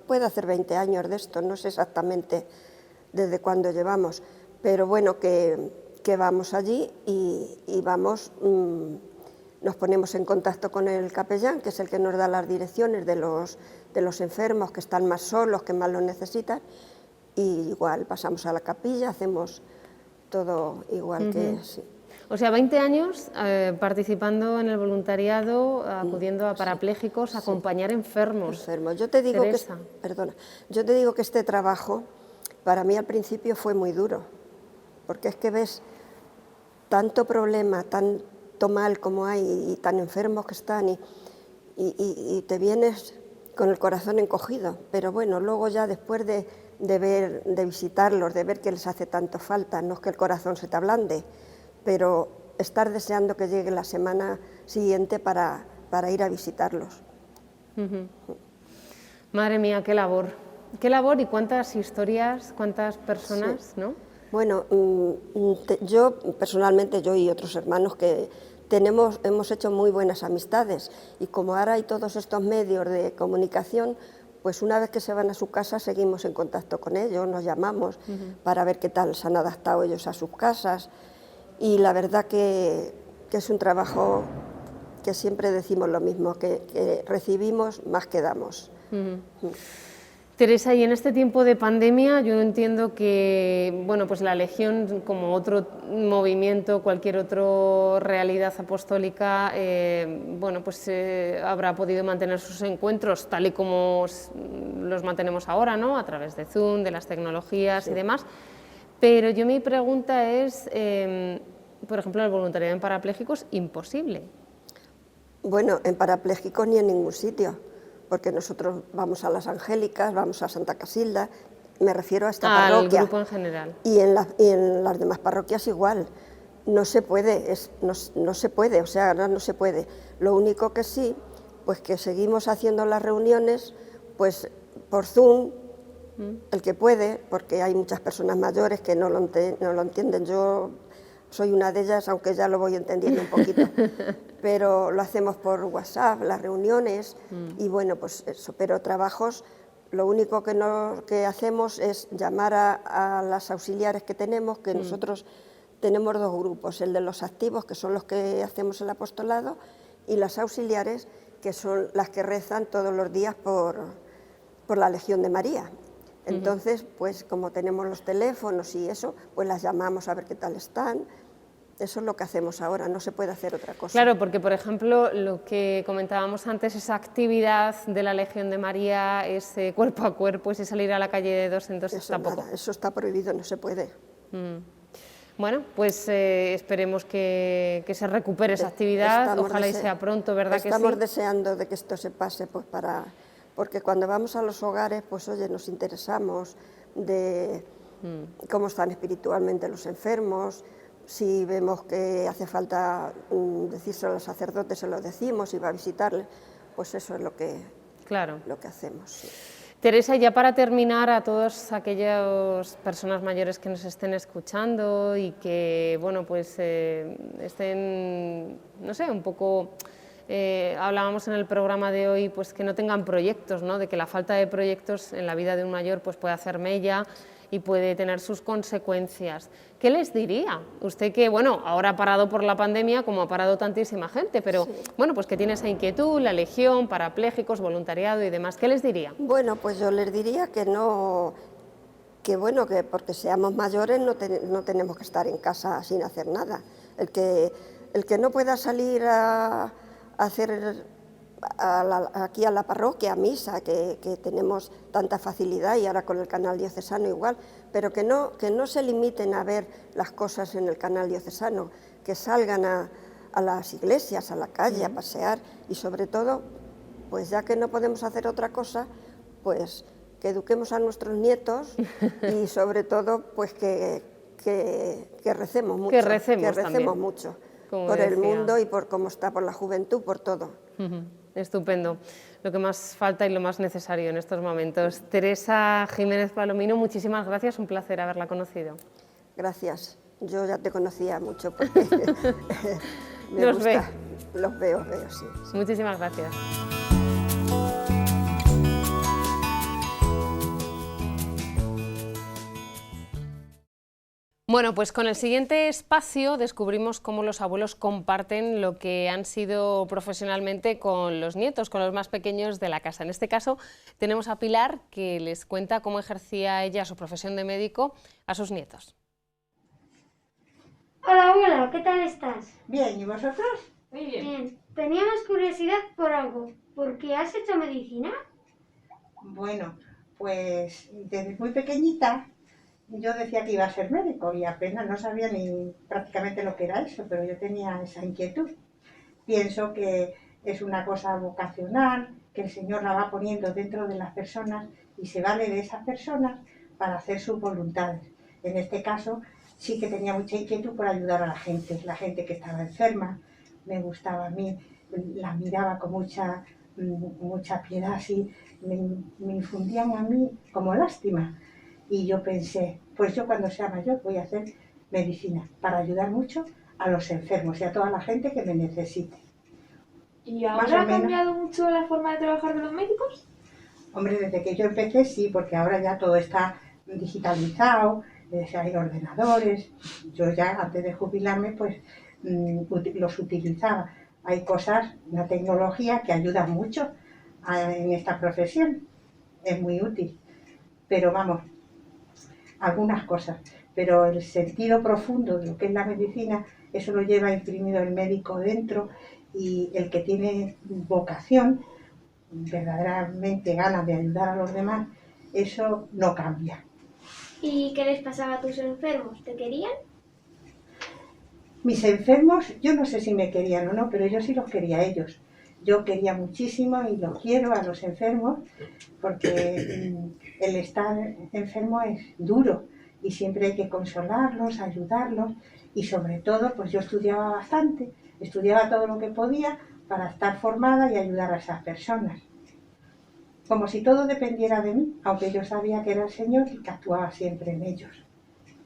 Speaker 5: puede hacer 20 años de esto, no sé exactamente desde cuándo llevamos, pero bueno, que vamos allí y vamos, nos ponemos en contacto con el capellán, que es el que nos da las direcciones de los enfermos que están más solos, que más lo necesitan, y igual pasamos a la capilla, hacemos todo igual que... Sí.
Speaker 1: O sea, 20 años participando en el voluntariado, acudiendo a parapléjicos, a acompañar enfermos.
Speaker 5: Yo te digo yo te digo que este trabajo para mí al principio fue muy duro, porque es que ves tanto problema, tanto mal como hay y tan enfermos que están y te vienes con el corazón encogido, pero bueno, luego ya después de visitarlos, de ver que les hace tanto falta, no es que el corazón se te ablande, pero estar deseando que llegue la semana siguiente para ir a visitarlos.
Speaker 1: Madre mía, qué labor y cuántas historias, cuántas personas, ¿no?
Speaker 5: Bueno, yo personalmente, yo y otros hermanos que hemos hecho muy buenas amistades y como ahora hay todos estos medios de comunicación, pues una vez que se van a su casa seguimos en contacto con ellos, nos llamamos para ver qué tal se han adaptado ellos a sus casas, y la verdad que es un trabajo que siempre decimos lo mismo, que recibimos más que damos.
Speaker 1: Teresa, y en este tiempo de pandemia yo entiendo que bueno, pues la Legión, como otro movimiento, cualquier otra realidad apostólica, bueno, pues habrá podido mantener sus encuentros tal y como los mantenemos ahora, ¿no? A través de Zoom, de las tecnologías y demás. Pero yo mi pregunta es, por ejemplo, el voluntariado en parapléjicos, imposible.
Speaker 5: Bueno, en parapléjicos ni en ningún sitio, porque nosotros vamos a las Angélicas, vamos a Santa Casilda, me refiero a esta parroquia.
Speaker 1: Al grupo en general.
Speaker 5: Y en las demás parroquias igual. No se puede, no se puede, o sea, no se puede. Lo único que sí, pues que seguimos haciendo las reuniones, pues por Zoom, el que puede, porque hay muchas personas mayores que no lo entienden. Yo soy una de ellas, aunque ya lo voy entendiendo un poquito, pero lo hacemos por WhatsApp, las reuniones, y bueno, pues eso, pero trabajos, lo único que hacemos es llamar a las auxiliares que tenemos, que nosotros tenemos dos grupos, el de los activos, que son los que hacemos el apostolado, y las auxiliares, que son las que rezan todos los días por la Legión de María. Entonces, pues como tenemos los teléfonos y eso, pues las llamamos a ver qué tal están. Eso es lo que hacemos ahora, no se puede hacer otra cosa.
Speaker 1: Claro, porque por ejemplo, lo que comentábamos antes, esa actividad de la Legión de María, ese cuerpo a cuerpo, ese salir a la calle de dos en dos,
Speaker 5: eso
Speaker 1: tampoco.
Speaker 5: Nada, eso está prohibido, no se puede.
Speaker 1: Bueno, pues esperemos que se recupere esa actividad, ojalá y sea pronto, ¿verdad que sí?
Speaker 5: Estamos deseando de que esto se pase, pues porque cuando vamos a los hogares, pues oye, nos interesamos de cómo están espiritualmente los enfermos. Si vemos que hace falta decírselo a los sacerdotes, se lo decimos, y va a visitarles, pues eso es lo que hacemos. Sí.
Speaker 1: Teresa, ya para terminar, a todas aquellas personas mayores que nos estén escuchando y que, bueno, pues estén, no sé, un poco... hablábamos en el programa de hoy, pues que no tengan proyectos, ¿no? De que la falta de proyectos en la vida de un mayor pues puede hacer mella y puede tener sus consecuencias. ¿Qué les diría? Usted que, bueno, ahora ha parado por la pandemia, como ha parado tantísima gente, pero, bueno, pues que tiene esa inquietud, la Legión, parapléjicos, voluntariado y demás, ¿qué les diría?
Speaker 5: Bueno, pues yo les diría que porque seamos mayores no tenemos que estar en casa sin hacer nada. El que no pueda salir a hacer aquí a la parroquia, a misa, que tenemos tanta facilidad, y ahora con el canal diocesano igual, pero que no se limiten a ver las cosas en el canal diocesano, que salgan a las iglesias, a la calle, a pasear, y sobre todo, pues ya que no podemos hacer otra cosa, pues que eduquemos a nuestros nietos y sobre todo pues que recemos mucho.
Speaker 1: Que recemos
Speaker 5: mucho.
Speaker 1: Como
Speaker 5: por
Speaker 1: decía.
Speaker 5: El mundo y por cómo está, por la juventud, por todo.
Speaker 1: Estupendo, lo que más falta y lo más necesario en estos momentos. Teresa Jiménez Palomino, muchísimas gracias, un placer haberla conocido.
Speaker 5: Gracias, yo ya te conocía mucho porque me gusta. Los veo, sí.
Speaker 1: Muchísimas gracias. Bueno, pues con el siguiente espacio descubrimos cómo los abuelos comparten lo que han sido profesionalmente con los nietos, con los más pequeños de la casa. En este caso tenemos a Pilar, que les cuenta cómo ejercía ella su profesión de médico a sus nietos.
Speaker 6: Hola abuela, ¿qué tal estás?
Speaker 7: Bien, ¿y vosotros?
Speaker 6: Muy bien. Bien. Teníamos curiosidad por algo. ¿Por qué has hecho medicina?
Speaker 7: Bueno, pues desde muy pequeñita yo decía que iba a ser médico y apenas no sabía ni prácticamente lo que era eso, pero yo tenía esa inquietud. Pienso que es una cosa vocacional, que el Señor la va poniendo dentro de las personas y se vale de esas personas para hacer sus voluntades. En este caso sí que tenía mucha inquietud por ayudar a la gente que estaba enferma. Me gustaba a mí, la miraba con mucha piedad, así, me infundían a mí como lástima. Y yo pensé, pues yo cuando sea mayor voy a hacer medicina para ayudar mucho a los enfermos y a toda la gente que me necesite.
Speaker 6: ¿Y ahora ha cambiado mucho la forma de trabajar de los médicos?
Speaker 7: Hombre, desde que yo empecé sí, porque ahora ya todo está digitalizado, hay ordenadores. Yo ya antes de jubilarme pues los utilizaba. Hay cosas, la tecnología que ayuda mucho en esta profesión, es muy útil. Pero vamos, algunas cosas. Pero el sentido profundo de lo que es la medicina, eso lo lleva imprimido el médico dentro, y el que tiene vocación, verdaderamente ganas de ayudar a los demás, eso no cambia.
Speaker 6: ¿Y qué les pasaba a tus enfermos? ¿Te querían?
Speaker 7: Mis enfermos, yo no sé si me querían o no, pero yo sí los quería a ellos. Yo quería muchísimo y los quiero a los enfermos, porque el estar enfermo es duro y siempre hay que consolarlos, ayudarlos, y sobre todo pues yo estudiaba bastante, estudiaba todo lo que podía para estar formada y ayudar a esas personas. Como si todo dependiera de mí, aunque yo sabía que era el Señor y que actuaba siempre en ellos.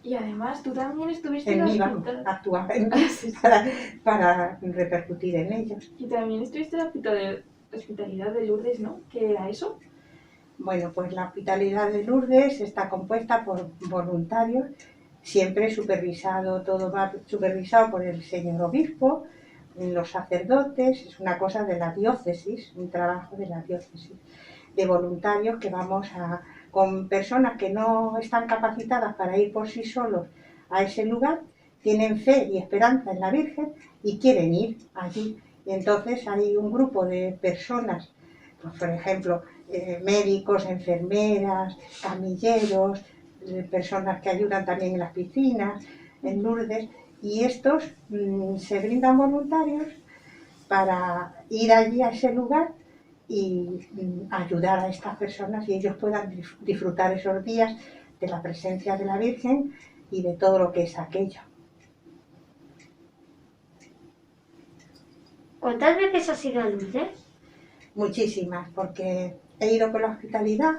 Speaker 8: Y además tú también estuviste
Speaker 7: En mí, vamos, actuaba en mí para repercutir en ellos.
Speaker 8: Y también estuviste en la hospitalidad de Lourdes, ¿no? ¿Qué era eso?
Speaker 7: Bueno, pues la hospitalidad de Lourdes está compuesta por voluntarios, siempre supervisado, todo va supervisado por el señor obispo, los sacerdotes, es una cosa de la diócesis, un trabajo de la diócesis, de voluntarios que vamos con personas que no están capacitadas para ir por sí solos a ese lugar, tienen fe y esperanza en la Virgen y quieren ir allí. Y entonces hay un grupo de personas, pues por ejemplo, médicos, enfermeras, camilleros, personas que ayudan también en las piscinas, en Lourdes, y estos se brindan voluntarios para ir allí a ese lugar y ayudar a estas personas, y ellos puedan disfrutar esos días de la presencia de la Virgen y de todo lo que es aquello.
Speaker 6: ¿Cuántas veces has ido a Lourdes?
Speaker 7: Muchísimas, porque he ido con la hospitalidad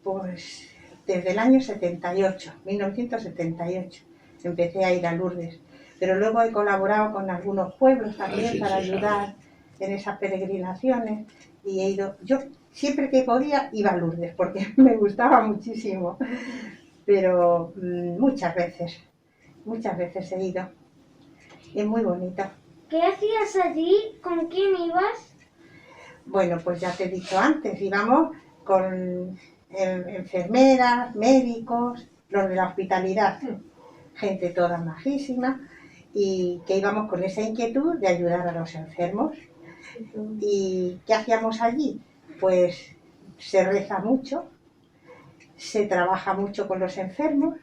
Speaker 7: pues desde el año 78, 1978, empecé a ir a Lourdes, pero luego he colaborado con algunos pueblos también para ayudar en esas peregrinaciones, y he ido, yo siempre que podía iba a Lourdes porque me gustaba muchísimo, pero muchas veces he ido, y es muy bonito.
Speaker 6: ¿Qué hacías allí? ¿Con quién ibas?
Speaker 7: Bueno, pues ya te he dicho antes, íbamos con enfermeras, médicos, los de la hospitalidad, gente toda majísima, y que íbamos con esa inquietud de ayudar a los enfermos. ¿Y qué hacíamos allí? Pues se reza mucho, se trabaja mucho con los enfermos,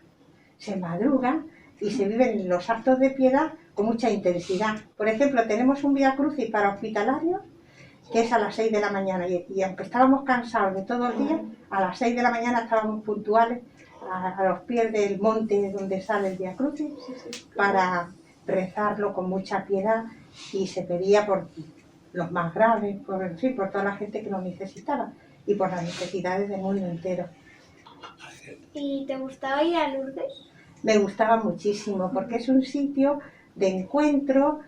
Speaker 7: se madruga y se viven los actos de piedad con mucha intensidad. Por ejemplo, tenemos un Vía Crucis para hospitalarios que es a las 6 de la mañana, y aunque estábamos cansados de todo el día, a las 6 de la mañana estábamos puntuales a los pies del monte donde sale el Vía Crucis para rezarlo con mucha piedad, y se pedía por los más graves, por toda la gente que lo necesitaba y por las necesidades del mundo entero.
Speaker 6: ¿Y te gustaba ir a Lourdes?
Speaker 7: Me gustaba muchísimo porque es un sitio de encuentro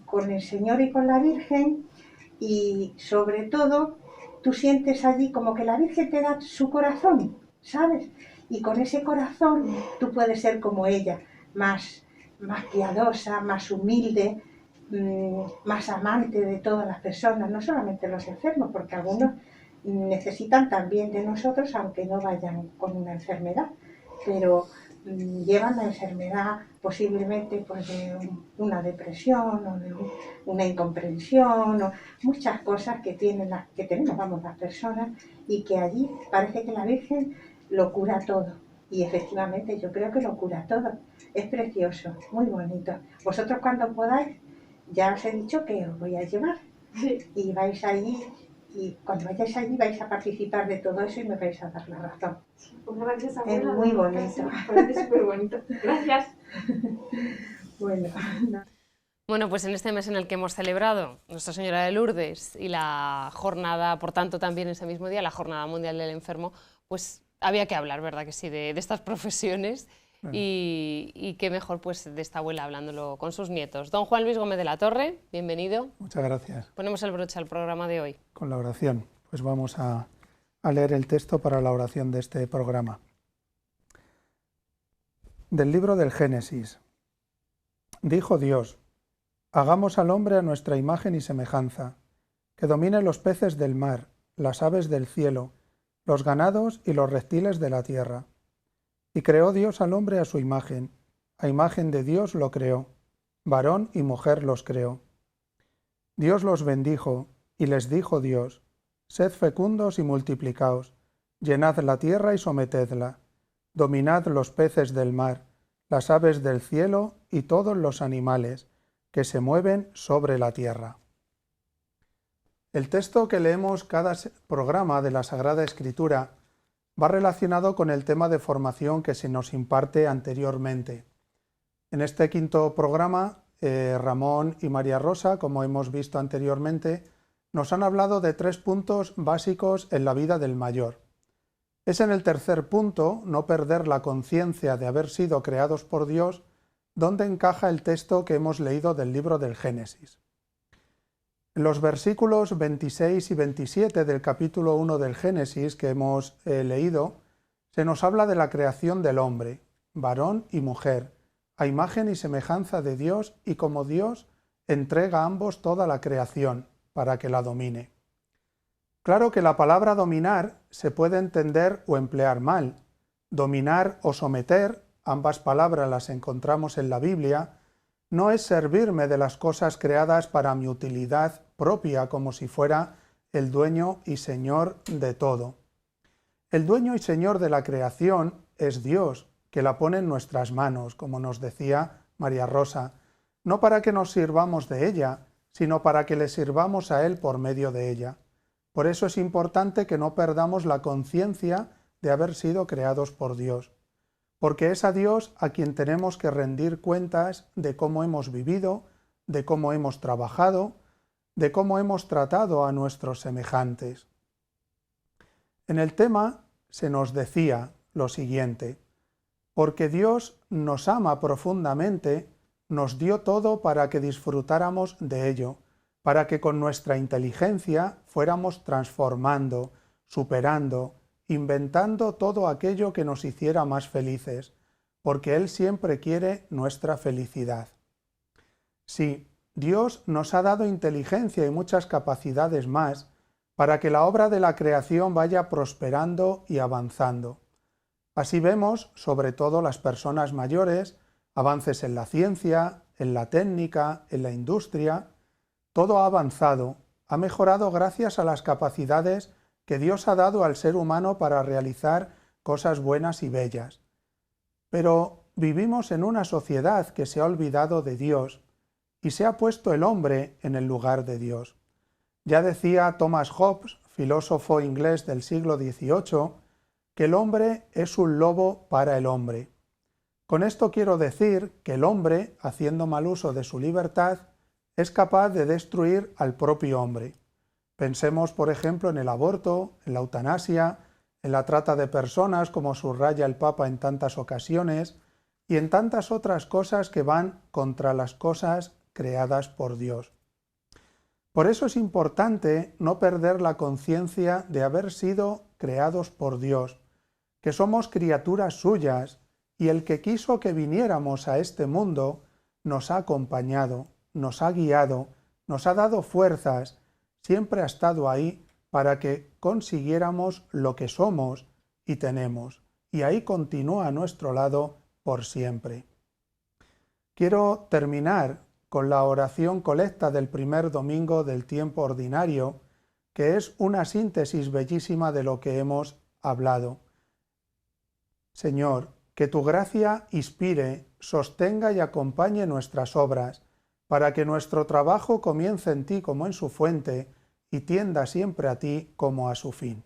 Speaker 7: con el Señor y con la Virgen, y sobre todo tú sientes allí como que la Virgen te da su corazón, ¿sabes? Y con ese corazón tú puedes ser como ella, más piadosa, más humilde, más amante de todas las personas, no solamente los enfermos, porque algunos necesitan también de nosotros, aunque no vayan con una enfermedad, pero llevan la enfermedad posiblemente pues, de una depresión o de una incomprensión, o muchas cosas que tenemos las personas, y que allí parece que la Virgen lo cura todo. Y efectivamente yo creo que lo cura todo. Es precioso, muy bonito. Vosotros cuando podáis, ya os he dicho que os voy a llevar. Sí. Y vais allí, y cuando vayáis allí vais a participar de todo eso y me vais a dar la razón.
Speaker 8: Pues gracias, abuela.
Speaker 7: Es muy bonito.
Speaker 8: Me parece súper bonito. Gracias.
Speaker 1: Bueno, pues en este mes en el que hemos celebrado Nuestra Señora de Lourdes y la jornada, por tanto también ese mismo día, la Jornada Mundial del Enfermo, pues había que hablar, ¿verdad que sí?, de estas profesiones. Y qué mejor pues de esta abuela hablándolo con sus nietos. Don Juan Luis Gómez de la Torre, bienvenido.
Speaker 9: Muchas gracias.
Speaker 1: Ponemos el broche al programa de hoy.
Speaker 9: Con la oración. Pues vamos a leer el texto para la oración de este programa. Del libro del Génesis. Dijo Dios: hagamos al hombre a nuestra imagen y semejanza, que domine los peces del mar, las aves del cielo, los ganados y los reptiles de la tierra. Y creó Dios al hombre a su imagen, a imagen de Dios lo creó, varón y mujer los creó. Dios los bendijo, y les dijo Dios: sed fecundos y multiplicaos, llenad la tierra y sometedla, dominad los peces del mar, las aves del cielo y todos los animales que se mueven sobre la tierra. El texto que leemos cada programa de la Sagrada Escritura va relacionado con el tema de formación que se nos imparte anteriormente. En este quinto programa, Ramón y María Rosa, como hemos visto anteriormente, nos han hablado de 3 puntos básicos en la vida del mayor. Es en el tercer punto, no perder la conciencia de haber sido creados por Dios, donde encaja el texto que hemos leído del libro del Génesis. En los versículos 26 y 27 del capítulo 1 del Génesis que hemos leído, se nos habla de la creación del hombre, varón y mujer, a imagen y semejanza de Dios, y como Dios entrega a ambos toda la creación para que la domine. Claro que la palabra dominar se puede entender o emplear mal. Dominar o someter, ambas palabras las encontramos en la Biblia, no es servirme de las cosas creadas para mi utilidad propia como si fuera el dueño y señor de todo. El dueño y señor de la creación es Dios, que la pone en nuestras manos, como nos decía María Rosa, no para que nos sirvamos de ella, sino para que le sirvamos a Él por medio de ella. Por eso es importante que no perdamos la conciencia de haber sido creados por Dios, porque es a Dios a quien tenemos que rendir cuentas de cómo hemos vivido, de cómo hemos trabajado, de cómo hemos tratado a nuestros semejantes. En el tema se nos decía lo siguiente: porque Dios nos ama profundamente, nos dio todo para que disfrutáramos de ello, para que con nuestra inteligencia fuéramos transformando, superando, inventando todo aquello que nos hiciera más felices, porque Él siempre quiere nuestra felicidad. Sí, Dios nos ha dado inteligencia y muchas capacidades más para que la obra de la creación vaya prosperando y avanzando. Así vemos, sobre todo las personas mayores, avances en la ciencia, en la técnica, en la industria. Todo ha avanzado, ha mejorado gracias a las capacidades que Dios ha dado al ser humano para realizar cosas buenas y bellas. Pero vivimos en una sociedad que se ha olvidado de Dios y se ha puesto el hombre en el lugar de Dios. Ya decía Thomas Hobbes, filósofo inglés del siglo XVIII, que el hombre es un lobo para el hombre. Con esto quiero decir que el hombre, haciendo mal uso de su libertad, es capaz de destruir al propio hombre. Pensemos, por ejemplo, en el aborto, en la eutanasia, en la trata de personas, como subraya el Papa en tantas ocasiones, y en tantas otras cosas que van contra las cosas creadas por Dios. Por eso es importante no perder la conciencia de haber sido creados por Dios, que somos criaturas suyas, y el que quiso que viniéramos a este mundo nos ha acompañado, nos ha guiado, nos ha dado fuerzas, siempre ha estado ahí para que consiguiéramos lo que somos y tenemos, y ahí continúa a nuestro lado por siempre. Quiero terminar con la oración colecta del primer domingo del tiempo ordinario, que es una síntesis bellísima de lo que hemos hablado. Señor, que tu gracia inspire, sostenga y acompañe nuestras obras, para que nuestro trabajo comience en ti como en su fuente y tienda siempre a ti como a su fin.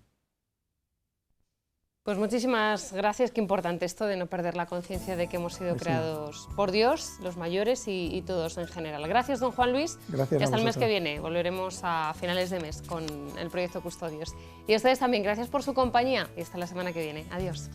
Speaker 1: Pues muchísimas gracias, qué importante esto de no perder la conciencia de que hemos sido creados por Dios, los mayores y todos en general. Gracias, don Juan Luis.
Speaker 9: Gracias.
Speaker 1: Y hasta el mes que viene, volveremos a finales de mes con el proyecto Custodios. Y a ustedes también, gracias por su compañía y hasta la semana que viene. Adiós.